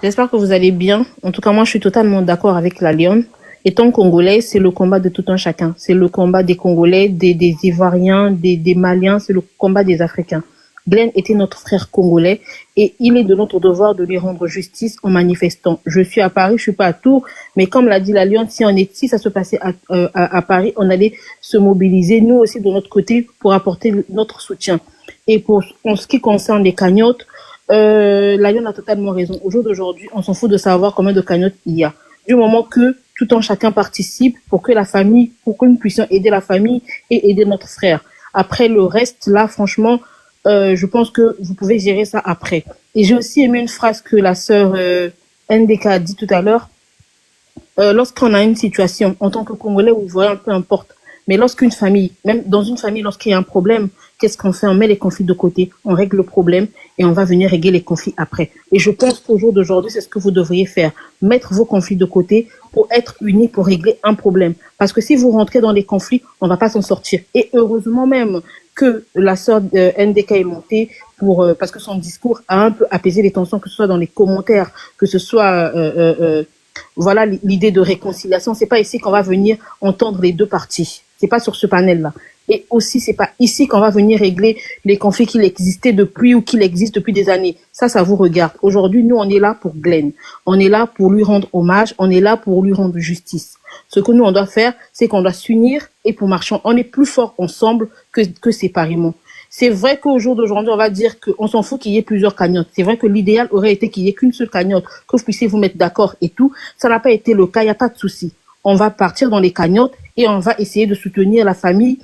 [SPEAKER 6] J'espère que vous allez bien. En tout cas, moi, je suis totalement d'accord avec la Lionne. Étant congolais, c'est le combat de tout un chacun. C'est le combat des Congolais, des Ivoiriens, des Maliens. C'est le combat des Africains. Glenn était notre frère congolais et il est de notre devoir de lui rendre justice en manifestant. Je suis à Paris, je suis pas à Tours, mais comme l'a dit la Lionne, si ça se passait à Paris, on allait se mobiliser, nous aussi de notre côté, pour apporter notre soutien. Et en ce qui concerne les cagnottes, la Lionne a totalement raison. Au jour d'aujourd'hui, on s'en fout de savoir combien de cagnottes il y a. Du moment que tout un chacun participe pour que nous puissions aider la famille et aider notre frère. Après le reste, là, franchement, je pense que vous pouvez gérer ça après. Et j'ai aussi aimé une phrase que la sœur NDK a dit tout à l'heure. Lorsqu'on a une situation, en tant que Congolais ou Ivoirien, peu importe, mais lorsqu'une famille, même dans une famille, lorsqu'il y a un problème, qu'est-ce qu'on fait? On met les conflits de côté, on règle le problème et on va venir régler les conflits après. Et je pense qu'au jour d'aujourd'hui, c'est ce que vous devriez faire. Mettre vos conflits de côté pour être unis, pour régler un problème. Parce que si vous rentrez dans les conflits, on va pas s'en sortir. Et heureusement même que la sœur NDK est montée parce que son discours a un peu apaisé les tensions, que ce soit dans les commentaires, que ce soit voilà l'idée de réconciliation. C'est pas ici qu'on va venir entendre les deux parties. C'est pas sur ce panel-là. Et aussi, c'est pas ici qu'on va venir régler les conflits qu'il existait depuis ou qu'il existe depuis des années. Ça vous regarde. Aujourd'hui, nous, on est là pour Glenn. On est là pour lui rendre hommage. On est là pour lui rendre justice. Ce que nous, on doit faire, c'est qu'on doit s'unir et pour marcher. On est plus fort ensemble que séparément. C'est vrai qu'au jour d'aujourd'hui, on va dire qu'on s'en fout qu'il y ait plusieurs cagnottes. C'est vrai que l'idéal aurait été qu'il y ait qu'une seule cagnotte, que vous puissiez vous mettre d'accord et tout. Ça n'a pas été le cas. Il n'y a pas de souci. On va partir dans les cagnottes et on va essayer de soutenir la famille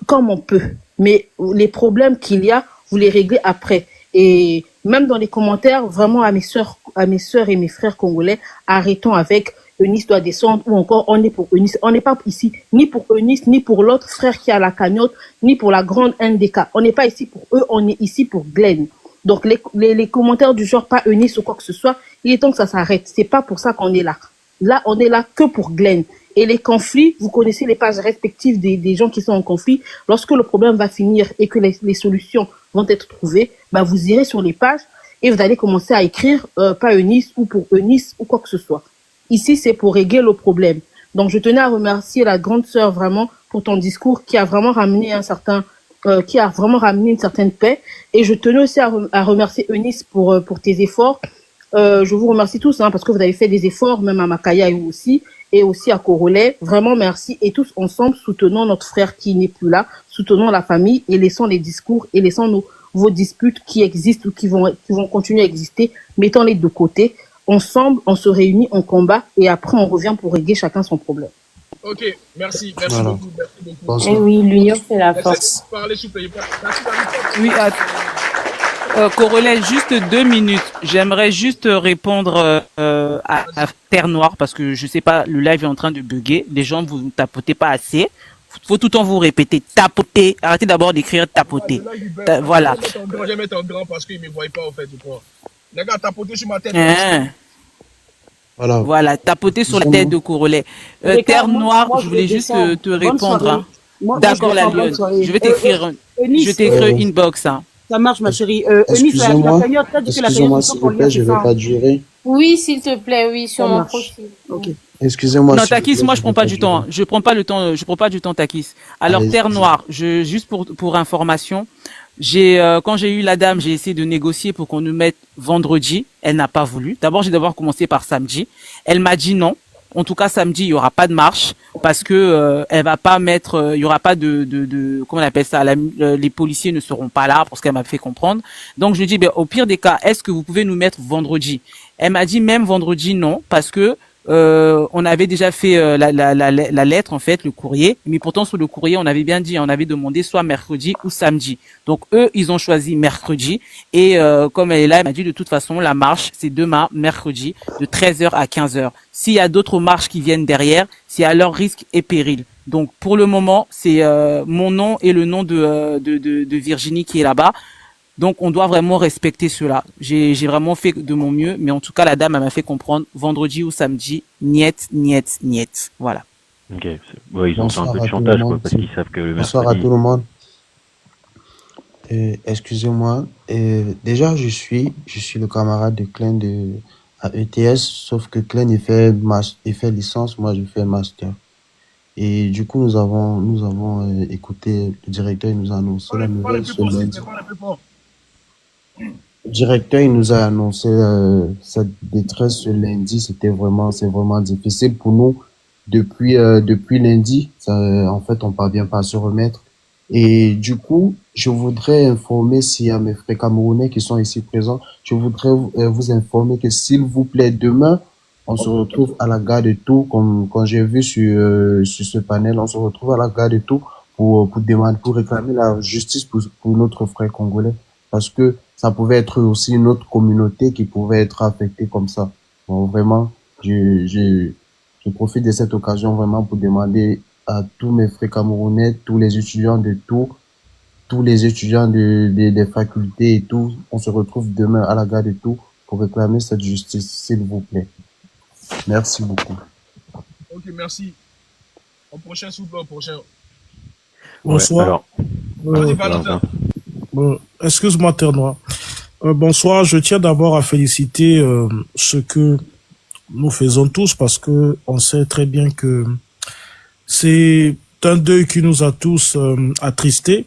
[SPEAKER 6] comme on peut. Mais les problèmes qu'il y a, vous les réglez après. Et même dans les commentaires, vraiment à mes sœurs et mes frères congolais, arrêtons avec Eunice doit descendre ou encore on est pour Eunice. On n'est pas ici ni pour Eunice, ni pour l'autre frère qui a la cagnotte, ni pour la grande NDK. On n'est pas ici pour eux, on est ici pour Glenn. Donc les commentaires du genre pas Eunice ou quoi que ce soit, il est temps que ça s'arrête. C'est pas pour ça qu'on est là. Là, on est là que pour Glenn. Et les conflits, vous connaissez les pages respectives des gens qui sont en conflit. Lorsque le problème va finir et que les solutions vont être trouvées, bah vous irez sur les pages et vous allez commencer à écrire pas Eunice ou pour Eunice ou quoi que ce soit. Ici, c'est pour régler le problème. Donc, je tenais à remercier la grande sœur vraiment pour ton discours qui a vraiment ramené une certaine paix. Et je tenais aussi à remercier Eunice pour tes efforts. Je vous remercie tous parce que vous avez fait des efforts, même à Makaya aussi, et aussi à Corolet. Vraiment merci. Et tous ensemble, soutenons notre frère qui n'est plus là, soutenons la famille et laissons les discours et laissons vos disputes qui existent ou qui vont continuer à exister, mettons-les de côté. Ensemble, on se réunit, on combat et après on revient pour régler chacun son problème.
[SPEAKER 1] Ok, merci
[SPEAKER 3] Voilà.
[SPEAKER 1] beaucoup.
[SPEAKER 2] Eh oui, l'union fait la force.
[SPEAKER 1] Parlez, s'il vous plaît. Merci,
[SPEAKER 4] Oui, Corolet, juste 2 minutes. J'aimerais juste répondre à Terre Noire parce que je sais pas, le live est en train de bugger. Les gens vous tapotez pas assez. Faut tout le temps vous répéter tapoter. Arrêtez d'abord d'écrire tapoter. Voilà.
[SPEAKER 1] Je vais mettre en grand parce qu'ils ne me voient pas, en fait, je crois. Les gars, tapoter sur ma tête.
[SPEAKER 4] Voilà, tapoter sur la tête de Corolet. Terre Noire, je voulais juste te répondre. D'accord, la lionne. Je vais t'écrire inbox.
[SPEAKER 5] Ça marche, ma chérie.
[SPEAKER 3] Excusez-moi, s'il vous plaît, je ne vais pas durer.
[SPEAKER 2] Oui, s'il te plaît, oui, sur mon profil.
[SPEAKER 5] Ok.
[SPEAKER 3] Excusez-moi.
[SPEAKER 4] Non, Takis, moi je prends pas du temps. Je prends pas du temps, Takis. Alors Terre Noire, juste pour information, quand j'ai eu la dame, j'ai essayé de négocier pour qu'on nous mette vendredi. Elle n'a pas voulu. D'abord, j'ai d'abord commencé par samedi. Elle m'a dit non. En tout cas, samedi, il y aura pas de marche parce que elle va pas mettre, il y aura pas de comment on appelle ça, les policiers ne seront pas là pour ce qu'elle m'a fait comprendre. Donc je lui dis, au pire des cas, est-ce que vous pouvez nous mettre vendredi? Elle m'a dit même vendredi non parce que on avait déjà fait la lettre en fait, le courrier, mais pourtant sur le courrier on avait bien dit, on avait demandé soit mercredi ou samedi. Donc eux ils ont choisi mercredi et comme elle est là, elle m'a dit de toute façon la marche c'est demain mercredi de 13h à 15h. S'il y a d'autres marches qui viennent derrière, c'est à leur risque et péril. Donc pour le moment c'est mon nom et le nom de Virginie qui est là-bas. Donc, on doit vraiment respecter cela. J'ai vraiment fait de mon mieux, mais en tout cas, la dame, elle m'a fait comprendre vendredi ou samedi, niet. Voilà.
[SPEAKER 7] Ok. Ouais, ils ont fait un peu de chantage, quoi, parce qu'ils savent que le
[SPEAKER 3] Bonsoir à tout le monde. Excusez-moi. Déjà, je suis le camarade de Klein à ETS, sauf que Klein, il fait licence, moi, je fais master. Et du coup, nous avons écouté le directeur, il nous a annoncé la nouvelle ce lundi. Le directeur, il nous a annoncé cette détresse ce lundi. C'est vraiment difficile pour nous. Depuis lundi, en fait, on parvient pas à se remettre. Et du coup, je voudrais informer, s'il y a mes frères camerounais qui sont ici présents, je voudrais vous informer que s'il vous plaît, demain, on se retrouve à la gare de Tours, comme quand j'ai vu sur ce panel, on se retrouve à la gare de Tours pour réclamer la justice pour notre frère congolais, parce que ça pouvait être aussi une autre communauté qui pouvait être affectée comme ça. Bon, vraiment, je profite de cette occasion vraiment pour demander à tous mes frères camerounais, tous les étudiants de Tours,
[SPEAKER 8] tous les étudiants des facultés et tout. On se retrouve demain à la gare et tout pour réclamer cette justice, s'il vous plaît. Merci beaucoup.
[SPEAKER 1] Ok, merci. Au prochain souple, au prochain.
[SPEAKER 9] Bonsoir.
[SPEAKER 1] Vas-y, Valentin.
[SPEAKER 9] Excuse-moi, Terre Noire. Bonsoir, je tiens d'abord à féliciter ce que nous faisons tous parce que on sait très bien que c'est un deuil qui nous a tous attristés.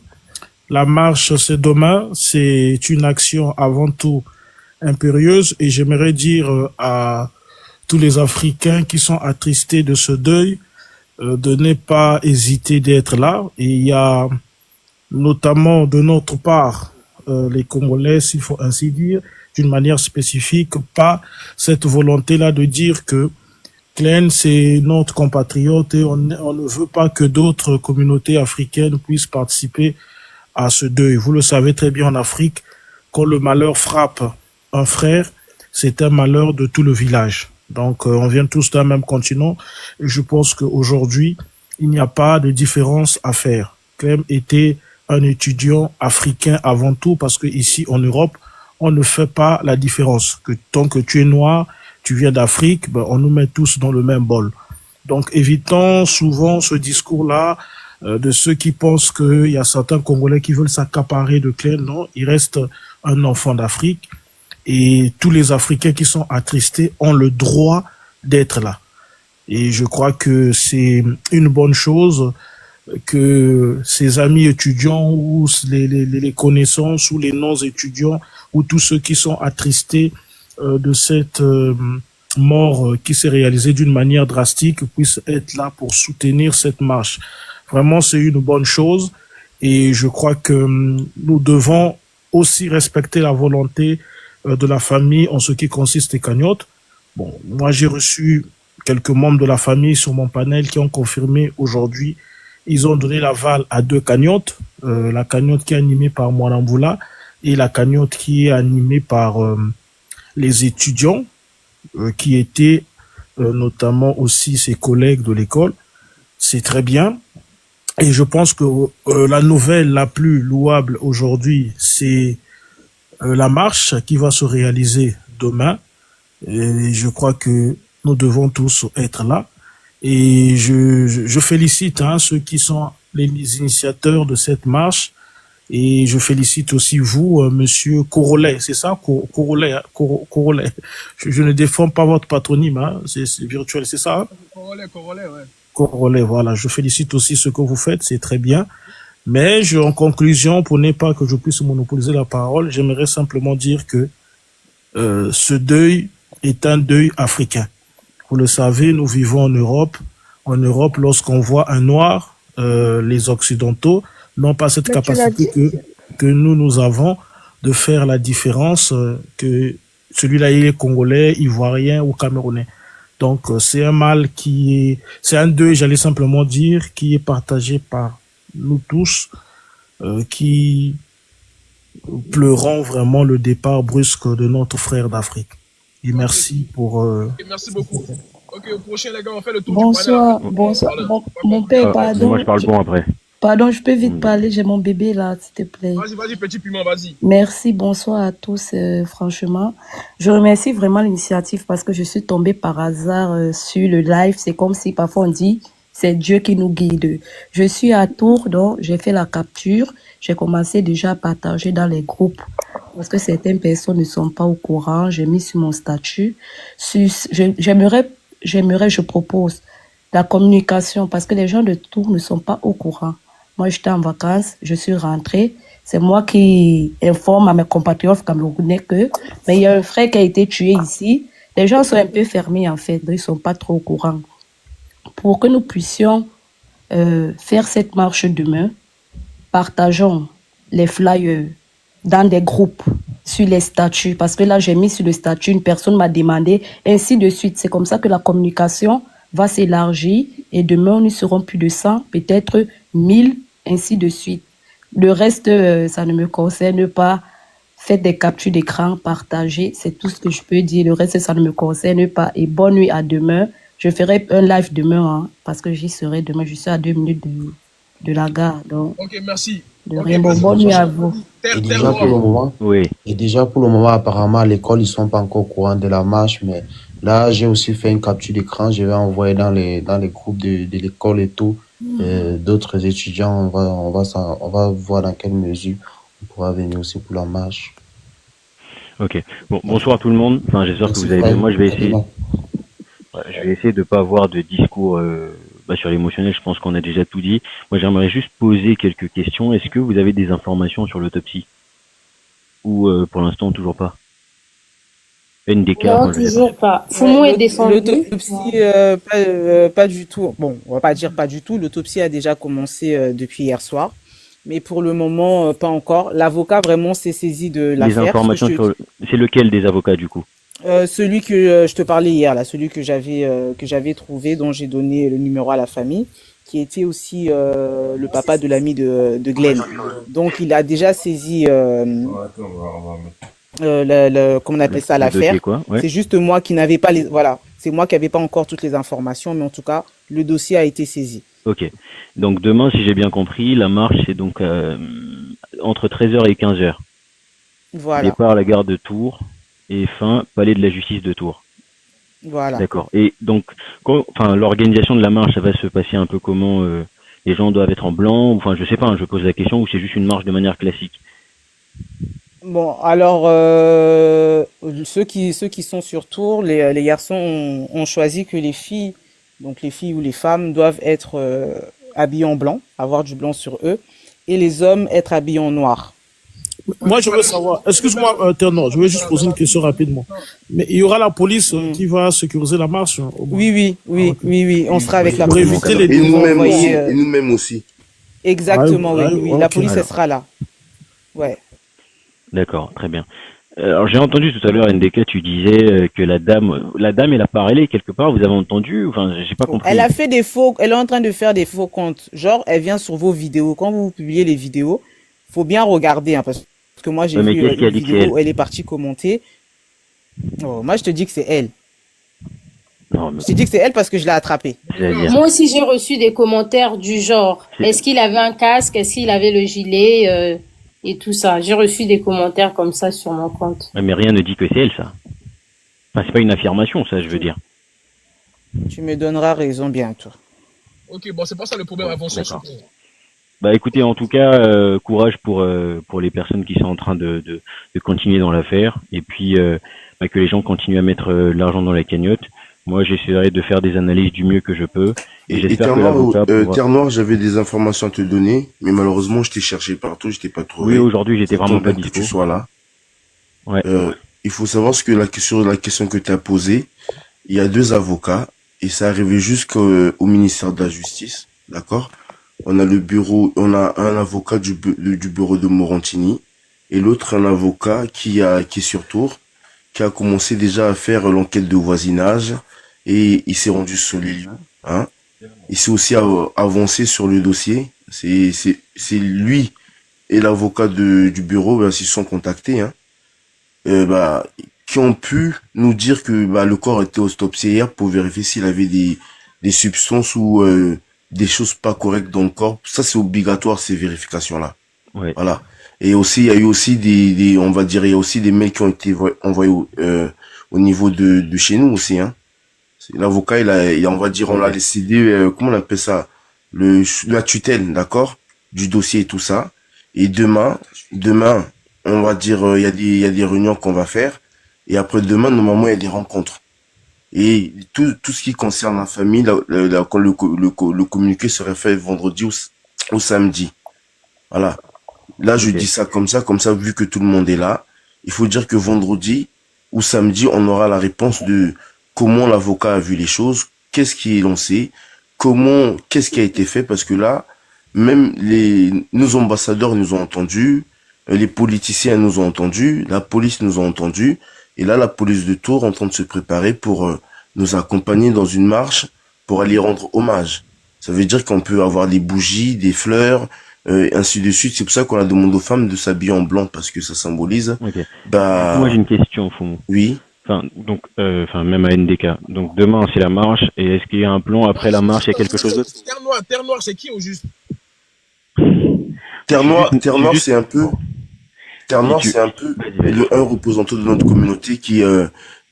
[SPEAKER 9] La marche, c'est demain, c'est une action avant tout impérieuse et j'aimerais dire à tous les Africains qui sont attristés de ce deuil de ne pas hésiter d'être là. Et il y a notamment de notre part les Congolais, s'il faut ainsi dire, d'une manière spécifique, pas cette volonté-là de dire que Klein, c'est notre compatriote et on ne veut pas que d'autres communautés africaines puissent participer à ce deuil. Vous le savez très bien en Afrique, quand le malheur frappe un frère, c'est un malheur de tout le village. Donc, on vient tous d'un même continent et je pense qu'aujourd'hui, il n'y a pas de différence à faire. Clem était un étudiant africain avant tout parce que ici en Europe, on ne fait pas la différence. Que tant que tu es noir, tu viens d'Afrique, ben, on nous met tous dans le même bol. Donc, évitons souvent ce discours-là de ceux qui pensent qu'il y a certains Congolais qui veulent s'accaparer de Clem. Non, il reste un enfant d'Afrique et tous les Africains qui sont attristés ont le droit d'être là. Et je crois que c'est une bonne chose que ses amis étudiants ou les connaissances ou les non-étudiants ou tous ceux qui sont attristés de cette mort qui s'est réalisée d'une manière drastique puissent être là pour soutenir cette marche. Vraiment, c'est une bonne chose et je crois que nous devons aussi respecter la volonté de la famille en ce qui consiste les cagnottes. Bon, moi j'ai reçu quelques membres de la famille sur mon panel qui ont confirmé aujourd'hui. Ils ont donné l'aval à 2 cagnottes, la cagnotte qui est animée par Mwanamboula et la cagnotte qui est animée par les étudiants qui étaient notamment aussi ses collègues de l'école. C'est très bien. Et je pense que la nouvelle la plus louable aujourd'hui, c'est la marche qui va se réaliser demain. Et je crois que nous devons tous être là. Et je félicite ceux qui sont les initiateurs de cette marche. Et je félicite aussi vous, monsieur Corolet. C'est ça, Corolet, hein? Corolet. Je ne défends pas votre patronyme, hein? C'est virtuel, c'est ça, hein? Corolet, ouais. Corolet, voilà. Je félicite aussi ce que vous faites, c'est très bien. Mais en conclusion, pour ne pas que je puisse monopoliser la parole, j'aimerais simplement dire que ce deuil est un deuil africain. Vous le savez, nous vivons en Europe. En Europe, lorsqu'on voit un noir, les Occidentaux n'ont pas cette capacité que nous avons de faire la différence, que celui-là il est congolais, ivoirien ou camerounais. Donc c'est un mal c'est un deuil, j'allais simplement dire, qui est partagé par nous tous, qui pleurons vraiment le départ brusque de notre frère d'Afrique. Et merci pour...
[SPEAKER 1] Merci beaucoup. Ok, au prochain, les gars, on fait le tour
[SPEAKER 10] Bonsoir,
[SPEAKER 1] du panel.
[SPEAKER 10] bonsoir. Mon père, pardon.
[SPEAKER 7] Moi, je parle bon après.
[SPEAKER 10] Pardon, je peux vite parler, j'ai mon bébé là, s'il te plaît.
[SPEAKER 1] Vas-y, petit piment, vas-y.
[SPEAKER 10] Merci, bonsoir à tous, franchement. Je remercie vraiment l'initiative parce que je suis tombée par hasard sur le live. C'est comme si parfois on dit, c'est Dieu qui nous guide. Je suis à Tours, donc j'ai fait la capture. J'ai commencé déjà à partager dans les groupes parce que certaines personnes ne sont pas au courant. J'ai mis sur mon statut. Je propose la communication parce que les gens de Tours ne sont pas au courant. Moi, j'étais en vacances, je suis rentrée. C'est moi qui informe à mes compatriotes camerounais mais il y a un frère qui a été tué ici. Les gens sont un peu fermés, en fait, donc ils sont pas trop au courant. Pour que nous puissions faire cette marche demain, partageons les flyers dans des groupes sur les statuts. Parce que là, j'ai mis sur le statut, une personne m'a demandé, ainsi de suite. C'est comme ça que la communication va s'élargir et demain, nous serons plus de 100, peut-être 1000, ainsi de suite. Le reste, ça ne me concerne pas. Faites des captures d'écran, partagez, c'est tout ce que je peux dire. Le reste, ça ne me concerne pas. Et bonne nuit à demain. Je ferai un live demain, parce que j'y serai demain. Je suis à 2 minutes de la gare. Donc...
[SPEAKER 1] Ok, merci.
[SPEAKER 10] De rien. Bon, bonne nuit à vous.
[SPEAKER 8] Et déjà pour le moment,
[SPEAKER 7] Oui.
[SPEAKER 8] et déjà pour le moment, apparemment, à l'école, ils sont pas encore au courant de la marche, mais là, j'ai aussi fait une capture d'écran. Je vais envoyer dans les groupes de l'école et tout, d'autres étudiants. On va voir dans quelle mesure on pourra venir aussi pour la marche.
[SPEAKER 7] Ok. Bon, bonsoir tout le monde. Enfin, j'espère que vous allez bien. Moi, je vais essayer de pas avoir de discours sur l'émotionnel. Je pense qu'on a déjà tout dit. Moi, j'aimerais juste poser quelques questions. Est-ce que vous avez des informations sur l'autopsie ou pour l'instant toujours pas? NDK,
[SPEAKER 2] Non, toujours pas. Fumo est défendu.
[SPEAKER 4] L'autopsie, pas du tout. Bon, on va pas dire pas du tout. L'autopsie a déjà commencé depuis hier soir. Mais pour le moment, pas encore. L'avocat vraiment s'est saisi de l'affaire.
[SPEAKER 7] Les informations c'est lequel des avocats du coup?
[SPEAKER 4] Celui que je te parlais hier, là, celui que j'avais trouvé, dont j'ai donné le numéro à la famille, qui était aussi le papa de l'ami de Glenn. Donc il a déjà saisi comment on appelle ça, l'affaire.
[SPEAKER 7] Ouais.
[SPEAKER 4] C'est juste moi qui n'avais pas c'est moi qui n'avais pas encore toutes les informations, mais en tout cas, le dossier a été saisi.
[SPEAKER 7] Ok. Donc demain, si j'ai bien compris, la marche c'est donc entre 13h et 15h.
[SPEAKER 4] Voilà.
[SPEAKER 7] Départ à la gare de Tours et fin palais de la justice de Tours.
[SPEAKER 4] Voilà.
[SPEAKER 7] D'accord. Et donc, l'organisation de la marche, ça va se passer un peu comment? Les gens doivent être en blanc? Enfin, je sais pas. Je pose la question, ou c'est juste une marche de manière classique?
[SPEAKER 4] Bon, alors ceux qui sont sur Tours, les garçons ont choisi que les filles, donc les filles ou les femmes, doivent être habillées en blanc, avoir du blanc sur eux, et les hommes être habillés en noir.
[SPEAKER 9] Moi, je veux savoir, excuse-moi, Ternor, je vais juste poser une question rapidement. Mais il y aura la police qui va sécuriser la marche au moins.
[SPEAKER 4] Oui, on sera avec la
[SPEAKER 3] Pour
[SPEAKER 4] police.
[SPEAKER 3] éviter les et nous-mêmes aussi.
[SPEAKER 4] Exactement, oui. La police, elle sera là. Ouais.
[SPEAKER 7] D'accord, très bien. Alors j'ai entendu tout à l'heure, NDK, tu disais que la dame, elle a parlé quelque part, vous avez entendu? Enfin, j'ai pas compris.
[SPEAKER 4] Elle est en train de faire des faux comptes. Genre, elle vient sur vos vidéos. Quand vous publiez les vidéos, faut bien regarder, hein, parce que moi j'ai vu une vidéo où elle est partie commenter. Oh, moi je te dis que c'est elle.
[SPEAKER 7] Non, mais...
[SPEAKER 4] Je te dis que c'est elle parce que je l'ai attrapée.
[SPEAKER 2] Moi aussi j'ai reçu des commentaires du genre, est-ce qu'il avait un casque, est-ce qu'il avait le gilet et tout ça. J'ai reçu des commentaires comme ça sur mon compte.
[SPEAKER 7] Mais rien ne dit que c'est elle, ça. Enfin, c'est pas une affirmation, ça, je veux dire.
[SPEAKER 4] Tu me donneras raison bientôt.
[SPEAKER 1] Ok, bon, c'est pas ça le problème, avançons.
[SPEAKER 7] Bah écoutez, en tout cas, courage pour les personnes qui sont en train de continuer dans l'affaire, et puis que les gens continuent à mettre l'argent dans la cagnotte. Moi, j'essaierai de faire des analyses du mieux que je peux. Et j'espère que l'avocat
[SPEAKER 3] Terre Noire, j'avais des informations à te donner, mais malheureusement, je t'ai cherché partout, je t'ai pas trouvé.
[SPEAKER 7] Oui, aujourd'hui, j'étais vraiment pas dispo.
[SPEAKER 3] Que tu sois là.
[SPEAKER 7] Ouais.
[SPEAKER 3] Il faut savoir sur la question que tu as posée, il y a 2 avocats, et ça arrivé jusqu'au ministère de la Justice, d'accord? On a un avocat du bureau de Morantini, et l'autre un avocat qui est sur Tours, qui a commencé déjà à faire l'enquête de voisinage, et il s'est rendu sur les lieux, hein. Il s'est aussi avancé sur le dossier. C'est lui et l'avocat du bureau, s'ils sont contactés, hein, qui ont pu nous dire que le corps était autopsié hier pour vérifier s'il avait des substances ou des choses pas correctes dans le corps. Ça, c'est obligatoire, ces vérifications-là.
[SPEAKER 7] Ouais.
[SPEAKER 3] Voilà. Et aussi, il y a eu aussi il y a aussi des mails qui ont été envoyés au niveau de chez nous aussi, hein. L'avocat, on va dire, on l'a décidé, comment on appelle ça? La tutelle, d'accord? Du dossier et tout ça. Et demain, on va dire, il y a des réunions qu'on va faire. Et après demain, normalement, il y a des rencontres. Et tout ce qui concerne la famille, le communiqué serait fait vendredi ou samedi. Voilà. Là, je dis ça comme ça, vu que tout le monde est là. Il faut dire que vendredi ou samedi, on aura la réponse de comment l'avocat a vu les choses, qu'est-ce qui est lancé, qu'est-ce qui a été fait, parce que là, même nos ambassadeurs nous ont entendus, les politiciens nous ont entendus, la police nous a entendus, et là, la police de Tours est en train de se préparer pour nous accompagner dans une marche pour aller rendre hommage. Ça veut dire qu'on peut avoir des bougies, des fleurs, ainsi de suite. C'est pour ça qu'on a demandé aux femmes de s'habiller en blanc, parce que ça symbolise.
[SPEAKER 7] Okay. Moi, j'ai une question, Fumo.
[SPEAKER 3] Oui.
[SPEAKER 7] Même à NDK. Donc demain c'est la marche, et est-ce qu'il y a un plan après la marche, il y a quelque chose d'autre?
[SPEAKER 1] Terre Noire, c'est qui au juste?
[SPEAKER 3] Terre Noire, c'est un peu... Terre Noire, c'est un peu un représentant de notre communauté qui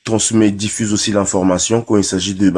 [SPEAKER 3] transmet, diffuse aussi l'information quand il s'agit de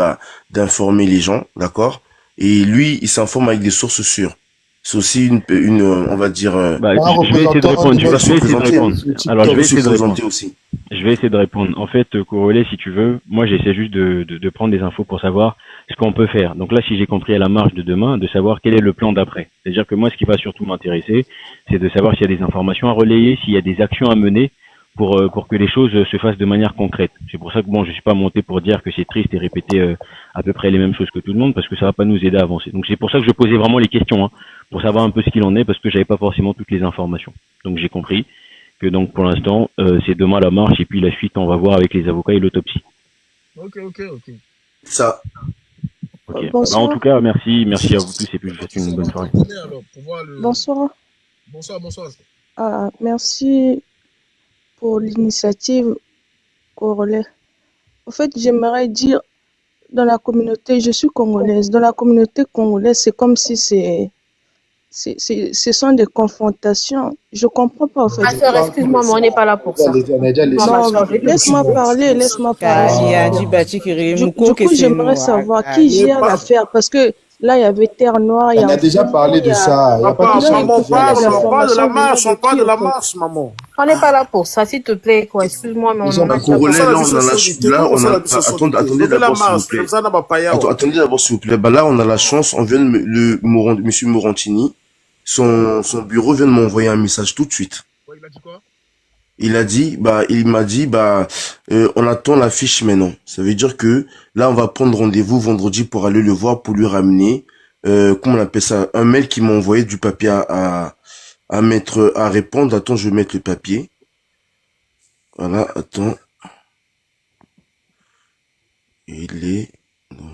[SPEAKER 3] d'informer les gens, d'accord? Et lui, il s'informe avec des sources sûres. C'est aussi une on va dire...
[SPEAKER 7] je vais essayer de répondre. Je vais essayer de répondre. Alors, je vais essayer de répondre.
[SPEAKER 3] Aussi.
[SPEAKER 7] Je vais essayer de répondre. En fait, Corolé, si tu veux, moi, j'essaie juste de prendre des infos pour savoir ce qu'on peut faire. Donc là, si j'ai compris à la marge de demain, de savoir quel est le plan d'après. C'est-à-dire que moi, ce qui va surtout m'intéresser, c'est de savoir s'il y a des informations à relayer, s'il y a des actions à mener pour que les choses se fassent de manière concrète. C'est pour ça que bon, je suis pas monté pour dire que c'est triste et répéter à peu près les mêmes choses que tout le monde, parce que ça va pas nous aider à avancer. Donc c'est pour ça que je posais vraiment les questions, hein, pour savoir un peu ce qu'il en est, parce que j'avais pas forcément toutes les informations. Donc j'ai compris que donc pour l'instant c'est demain la marche et puis la suite on va voir avec les avocats et l'autopsie.
[SPEAKER 1] Ok.
[SPEAKER 3] Ça.
[SPEAKER 7] Ok. En tout cas, merci à vous tous et puis je vous souhaite une bonne soirée.
[SPEAKER 11] Bonsoir.
[SPEAKER 1] Bonsoir.
[SPEAKER 11] Merci pour l'initiative, Corolé. En fait, j'aimerais dire, dans la communauté, je suis congolaise. Dans la communauté congolaise, c'est comme si ce sont des confrontations. Je comprends pas, en fait.
[SPEAKER 6] Sœur, excuse-moi, mais on n'est pas là pour ça.
[SPEAKER 11] Non, laisse-moi parler. Du coup, j'aimerais savoir qui gère l'affaire, parce que là, il y avait Terre Noire.
[SPEAKER 12] On a déjà parlé de ça.
[SPEAKER 9] On parle de la marche, maman.
[SPEAKER 6] On n'est pas là pour ça, s'il te plaît, quoi. Excuse-moi, mais on
[SPEAKER 3] Attendez d'abord, s'il vous plaît. Là, on a la chance, on vient de Monsieur Morantini, son bureau vient de m'envoyer un message tout de suite.
[SPEAKER 1] Ouais, il a dit quoi?
[SPEAKER 3] Il m'a dit, on attend la fiche maintenant. Ça veut dire que là, on va prendre rendez-vous vendredi pour aller le voir, pour lui ramener, comment on appelle ça, un mail qui m'a envoyé du papier à répondre. Attends, je vais mettre le papier. Voilà, attends. Il est... Non.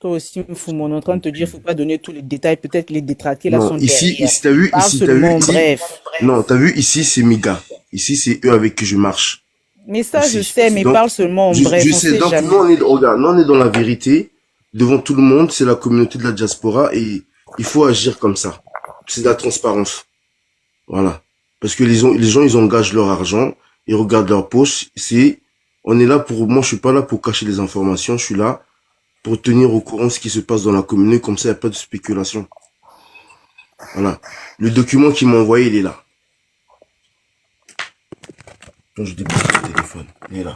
[SPEAKER 4] Toi aussi, Fou, on est en train de te dire, faut pas donner tous les détails, peut-être les détractés là
[SPEAKER 3] Non,
[SPEAKER 4] sont
[SPEAKER 3] ici,
[SPEAKER 4] derrière.
[SPEAKER 3] t'as vu,
[SPEAKER 4] Parle seulement, bref.
[SPEAKER 3] Non, t'as vu, ici, c'est mes gars. Ici, c'est eux avec qui je marche.
[SPEAKER 4] Mais ça,
[SPEAKER 3] Ici.
[SPEAKER 4] je sais, mais
[SPEAKER 3] Donc,
[SPEAKER 4] parle seulement en bref.
[SPEAKER 3] Je
[SPEAKER 4] on
[SPEAKER 3] sais,
[SPEAKER 4] sait
[SPEAKER 3] donc
[SPEAKER 4] jamais.
[SPEAKER 3] nous, on est dans la vérité, devant tout le monde, c'est la communauté de la diaspora et il faut agir comme ça. C'est de la transparence. Voilà. Parce que les gens, ils engagent leur argent, ils regardent leur poche, moi, je suis pas là pour cacher les informations, je suis là pour tenir au courant ce qui se passe dans la communauté, comme ça, il n'y a pas de spéculation. Voilà. Le document qu'ils m'ont envoyé, il est là. Quand je dépose le téléphone, il est là.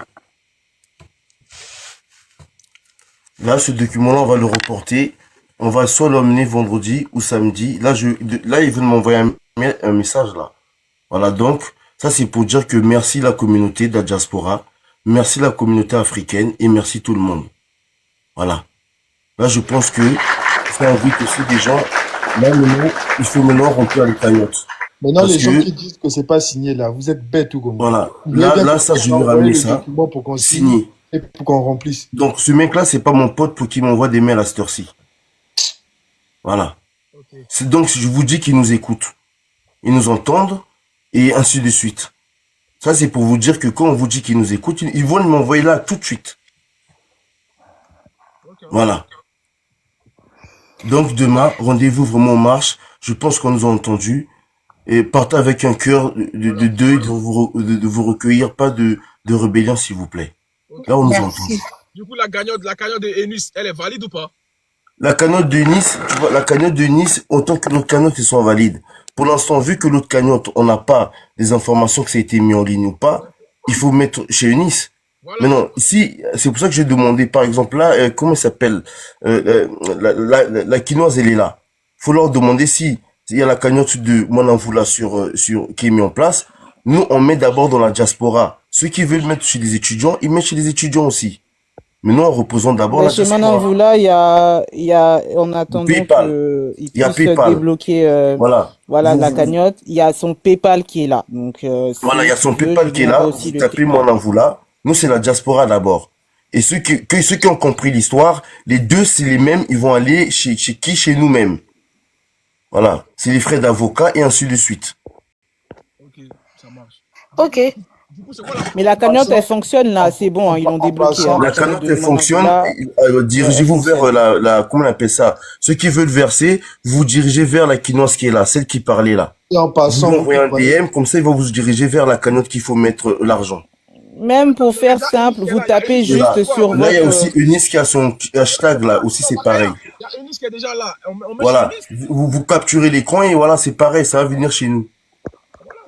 [SPEAKER 3] Là, ce document-là, on va le reporter. On va soit l'emmener vendredi ou samedi. Là, ils veulent m'envoyer un message, là. Voilà, donc, ça, c'est pour dire que merci la communauté de la diaspora, merci la communauté africaine et merci tout le monde. Voilà. Là, je pense que c'est un but aussi des gens. Là, maintenant, il faut maintenant remplir les cagnottes.
[SPEAKER 12] Maintenant, les gens qui disent que c'est pas signé là, vous êtes bêtes ou comment?
[SPEAKER 3] Voilà. Là, ça, je vais ramener ça.
[SPEAKER 12] Pour qu'on
[SPEAKER 3] signé.
[SPEAKER 12] Et pour qu'on remplisse.
[SPEAKER 3] Donc, ce mec-là, c'est pas mon pote pour qu'il m'envoie des mails à cette heure-ci. Voilà. Okay. C'est donc, je vous dis qu'ils nous écoutent. Ils nous entendent et ainsi de suite. Ça, c'est pour vous dire que quand on vous dit qu'ils nous écoutent, ils vont m'envoyer là tout de suite. Okay. Voilà. Donc, demain, rendez-vous vraiment en marche. Je pense qu'on nous a entendus. Et partez avec un cœur de deuil, de vous recueillir, pas de rébellion, s'il vous plaît. Okay. Là, on nous entend.
[SPEAKER 1] Du coup, la cagnotte de Nice, elle est valide ou pas?
[SPEAKER 3] La cagnotte de Nice, tu vois, la cagnotte de Nice, autant que l'autre cagnotte, ils sont valides. Pour l'instant, vu que l'autre cagnotte, on n'a pas les informations que ça a été mis en ligne ou pas, il faut mettre chez Nice. Voilà. Mais non, ici, c'est pour ça que j'ai demandé, par exemple, là, comment il s'appelle, la quinoise, elle est là. Faut leur demander si il y a la cagnotte de Monanvoula qui est mise en place. Nous, on met d'abord dans la diaspora. Ceux qui veulent mettre chez les étudiants, ils mettent chez les étudiants aussi. Mais nous, on représente d'abord la diaspora.
[SPEAKER 4] Chez Monanvoula, il y a, en attendant qu'il puisse débloquer, voilà, la cagnotte, il y a son PayPal qui est là. Donc,
[SPEAKER 3] voilà, il y a son PayPal qui est là. Vous tapez Monanvoula. Nous, c'est la diaspora d'abord. Et ceux qui ont compris l'histoire, les deux, c'est les mêmes. Ils vont aller chez qui? Chez nous-mêmes. Voilà. C'est les frais d'avocat et ainsi de suite.
[SPEAKER 1] Ok, ça marche.
[SPEAKER 6] Ok.
[SPEAKER 4] Mais la cagnotte, elle fonctionne là, c'est bon, hein, ils l'ont débloqué. Hein,
[SPEAKER 3] La cagnotte, elle fonctionne.
[SPEAKER 4] Là,
[SPEAKER 3] Dirigez-vous vers comment on appelle ça? Ceux qui veulent verser, vous dirigez vers la quinoise qui est là, celle qui parlait là.
[SPEAKER 12] Et en passant,
[SPEAKER 3] Vous envoyez un DM, comme ça, ils vont vous diriger vers la cagnotte qu'il faut mettre l'argent.
[SPEAKER 4] même pour faire simple, vous tapez juste sur
[SPEAKER 3] Là, il y a
[SPEAKER 4] votre...
[SPEAKER 3] aussi Eunice qui a son hashtag là, aussi c'est pareil.
[SPEAKER 1] Il y a Eunice qui est déjà là. On met
[SPEAKER 3] Voilà,
[SPEAKER 1] Eunice.
[SPEAKER 3] vous capturez l'écran et voilà, c'est pareil, ça va venir chez nous.
[SPEAKER 1] Voilà,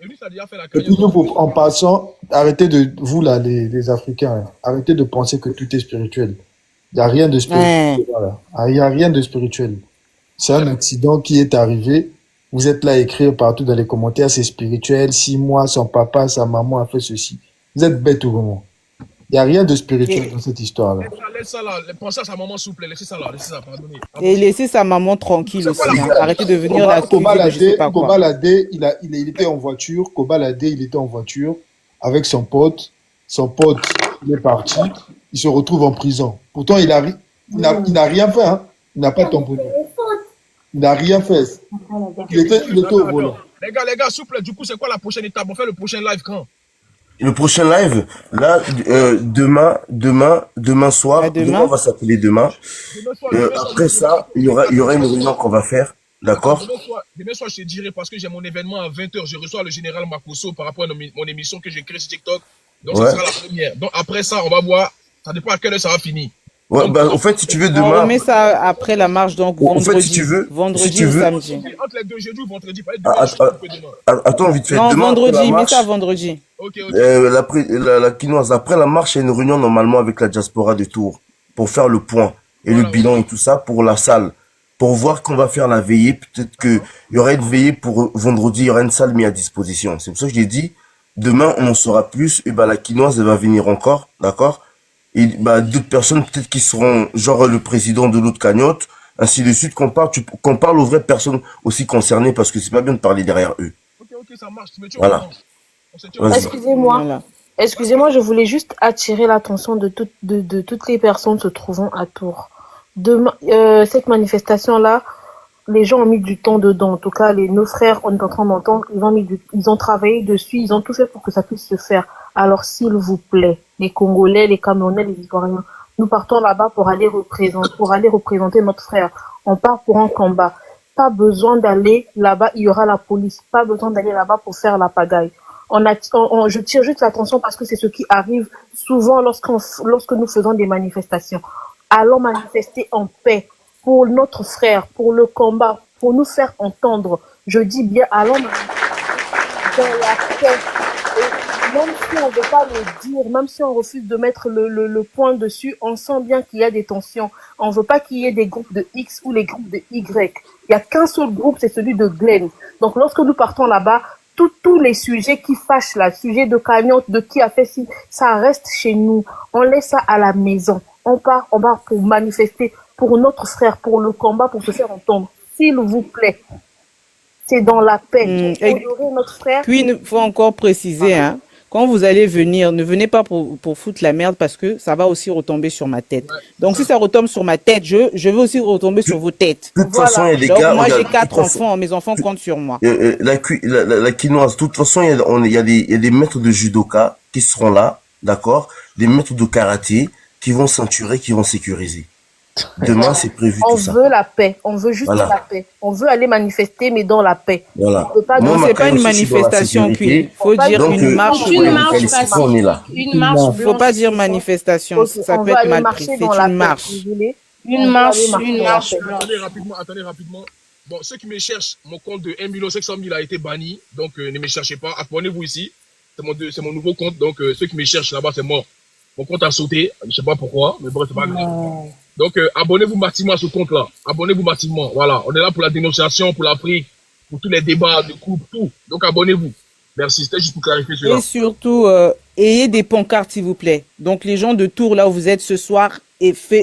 [SPEAKER 1] Eunice a déjà fait la
[SPEAKER 12] et puis
[SPEAKER 1] cagnotte.
[SPEAKER 12] nous, en passant, arrêtez de, vous là, les Africains, là, arrêtez de penser que tout est spirituel. Il n'y a rien de spirituel. Voilà. Il n'y a rien de spirituel. C'est un accident qui est arrivé. Vous êtes là à écrire partout dans les commentaires, c'est spirituel. 6 mois, son papa, sa maman a fait ceci. Vous êtes bête ou vraiment? Il n'y a rien de spirituel dans cette histoire-là.
[SPEAKER 1] Laisse ça là. Pensez à sa maman, s'il vous plaît. Laissez ça là. Laissez ça, pardonnez.
[SPEAKER 4] Et laissez sa maman tranquille aussi. Hein. Arrêtez de venir la
[SPEAKER 12] Kobalade,
[SPEAKER 4] je sais pas quoi.
[SPEAKER 12] Kobalade, il était en voiture. Kobalade, il était en voiture avec son pote. Son pote, il est parti. Il se retrouve en prison. Pourtant, il n'a rien fait. Hein. Il n'a pas tamponné. Il n'a rien fait. Il était au volant.
[SPEAKER 1] Les gars, s'il vous plaît, du coup, c'est quoi la prochaine étape? On fait le prochain live quand?
[SPEAKER 3] Le prochain live, là, demain soir, demain, on va s'appeler demain. Après ça, il y aura une réunion qu'on va faire, d'accord?
[SPEAKER 1] Demain soir, je te dirai parce que j'ai mon événement à 20h. Je reçois le général Makosso par rapport à mon émission que j'ai créée sur TikTok. Donc, ça sera la première. Donc, après ça, on va voir. Ça dépend à quelle heure ça va finir.
[SPEAKER 3] Ouais, bah, en fait, si tu veux,
[SPEAKER 4] On
[SPEAKER 3] demain.
[SPEAKER 4] remet ça après la marche, donc vendredi.
[SPEAKER 3] En fait, si tu veux.
[SPEAKER 4] Vendredi ou samedi.
[SPEAKER 1] Entre les deux, jeudi ou vendredi.
[SPEAKER 3] Attends, vite fait.
[SPEAKER 4] Non,
[SPEAKER 3] demain,
[SPEAKER 4] vendredi, mets ça vendredi.
[SPEAKER 3] La quinoise, après la marche, il y a une réunion normalement avec la diaspora de Tours pour faire le point et le bilan et tout ça pour la salle. Pour voir qu'on va faire la veillée. Peut-être qu'il y aura une veillée pour vendredi, il y aura une salle mise à disposition. C'est pour ça que j'ai dit, demain, on en saura plus. Et bah, la quinoise, elle va venir encore, d'accord? Et bah, d'autres personnes peut-être qui seront genre le président de l'autre cagnotte, ainsi de suite, qu'on parle aux vraies personnes aussi concernées parce que c'est pas bien de parler derrière eux.
[SPEAKER 1] Ok, ça marche.
[SPEAKER 3] Voilà.
[SPEAKER 6] Excusez-moi, je voulais juste attirer l'attention de toutes les personnes se trouvant à Tours. Cette manifestation-là, les gens ont mis du temps dedans. En tout cas, nos frères, on est en train d'entendre, ils ont travaillé dessus, ils ont tout fait pour que ça puisse se faire. Alors, s'il vous plaît, les Congolais, les Camerounais, les Ivoiriens, nous partons là-bas pour aller représenter notre frère. On part pour un combat. Pas besoin d'aller là-bas, il y aura la police. Pas besoin d'aller là-bas pour faire la pagaille. Je tire juste l'attention parce que c'est ce qui arrive souvent lorsque nous faisons des manifestations. Allons manifester en paix pour notre frère, pour le combat, pour nous faire entendre. Je dis bien, allons manifester dans la paix. Et même si on ne veut pas le dire, même si on refuse de mettre le point dessus, on sent bien qu'il y a des tensions. On ne veut pas qu'il y ait des groupes de X ou les groupes de Y. Il n'y a qu'un seul groupe, c'est celui de Glenn. Donc lorsque nous partons là-bas, tous les sujets qui fâchent là, sujet de cagnotte, de qui a fait ci, ça reste chez nous. On laisse ça à la maison. On part pour manifester pour notre frère, pour le combat, pour se faire entendre. S'il vous plaît. C'est dans la paix. Honorer notre frère.
[SPEAKER 4] Puis, il faut encore préciser, hein, quand vous allez venir, ne venez pas pour foutre la merde parce que ça va aussi retomber sur ma tête. Donc, si ça retombe sur ma tête, je veux aussi retomber sur vos têtes.
[SPEAKER 3] De toute façon, il y a des
[SPEAKER 4] Donc,
[SPEAKER 3] gars.
[SPEAKER 4] moi, j'ai 4 enfants, mes enfants comptent sur moi.
[SPEAKER 3] La quinoise, de toute façon, il y a des maîtres de judoka qui seront là, d'accord? Des maîtres de karaté qui vont ceinturer, qui vont sécuriser. Demain, c'est prévu tout ça.
[SPEAKER 6] On veut la paix. On veut juste la paix. On veut aller manifester, mais dans la paix.
[SPEAKER 3] Voilà.
[SPEAKER 4] Non, c'est pas une manifestation, il faut dire une marche.
[SPEAKER 3] On est là.
[SPEAKER 4] Il faut pas dire manifestation, ça peut être mal pris. C'est une marche.
[SPEAKER 2] Une marche.
[SPEAKER 1] Attendez rapidement. Bon, ceux qui me cherchent, mon compte de 1 500 000 a été banni, donc ne me cherchez pas. Abonnez-vous ici. C'est mon nouveau compte, donc ceux qui me cherchent là-bas, c'est mort. Mon compte a sauté, je sais pas pourquoi, mais bon, c'est pas grave. Donc, abonnez-vous massivement à ce compte-là. Abonnez-vous massivement. Voilà. On est là pour la dénonciation, pour l'Afrique, pour tous les débats de couple, tout. Donc, abonnez-vous. Merci. C'était juste pour clarifier cela.
[SPEAKER 4] Et surtout, ayez des pancartes, s'il vous plaît. Donc, les gens de Tours, là où vous êtes ce soir,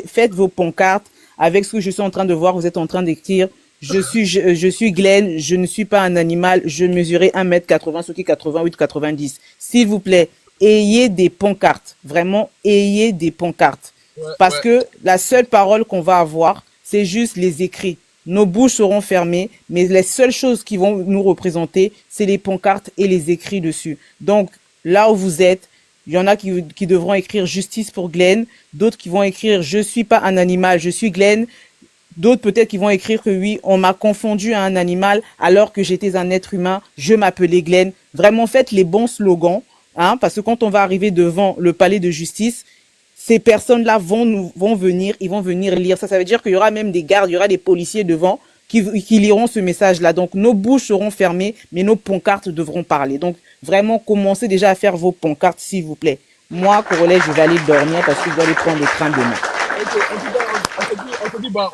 [SPEAKER 4] faites vos pancartes avec ce que je suis en train de voir. Vous êtes en train d'écrire. Je suis Glenn, je ne suis pas un animal. Je mesurais 1m80, ce qui est 88, 90. S'il vous plaît, ayez des pancartes. Vraiment, ayez des pancartes. Parce que la seule parole qu'on va avoir, c'est juste les écrits. Nos bouches seront fermées, mais les seules choses qui vont nous représenter, c'est les pancartes et les écrits dessus. Donc, là où vous êtes. Il y en a qui devront écrire justice pour Glenn, d'autres qui vont écrire je suis pas un animal, je suis Glenn. D'autres peut-être qui vont écrire que oui, on m'a confondu à un animal alors que j'étais un être humain, je m'appelais Glenn. Vraiment faites les bons slogans, hein, parce que quand on va arriver devant le palais de justice, ces personnes-là vont venir, ils vont venir lire ça. Ça veut dire qu'il y aura même des gardes, il y aura des policiers devant qui liront ce message-là. Donc nos bouches seront fermées, mais nos pancartes devront parler. Donc vraiment commencez déjà à faire vos pancartes, s'il vous plaît. Moi, Corolet, je vais aller dormir parce que je dois aller prendre le train demain.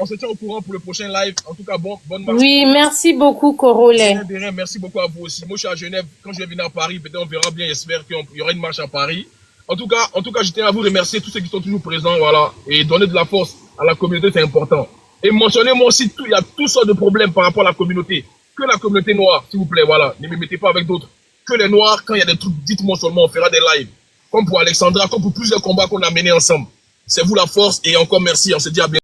[SPEAKER 1] On se tient au courant pour le prochain live. En tout cas, bonne marche.
[SPEAKER 2] Oui, merci beaucoup, Corolet.
[SPEAKER 1] Merci beaucoup à vous aussi. Moi, je suis à Genève. Quand je vais venir à Paris, peut-être on verra bien. J'espère qu'il y aura une marche à Paris. En tout cas, je tiens à vous remercier, tous ceux qui sont toujours présents, voilà. Et donner de la force à la communauté, c'est important. Et mentionnez-moi aussi, il y a toutes sortes de problèmes par rapport à la communauté. Que la communauté noire, s'il vous plaît, voilà. Ne me mettez pas avec d'autres. Que les noirs, quand il y a des trucs, dites-moi seulement, on fera des lives. Comme pour Alexandra, comme pour plusieurs combats qu'on a menés ensemble. C'est vous la force et encore merci. On se dit à bientôt.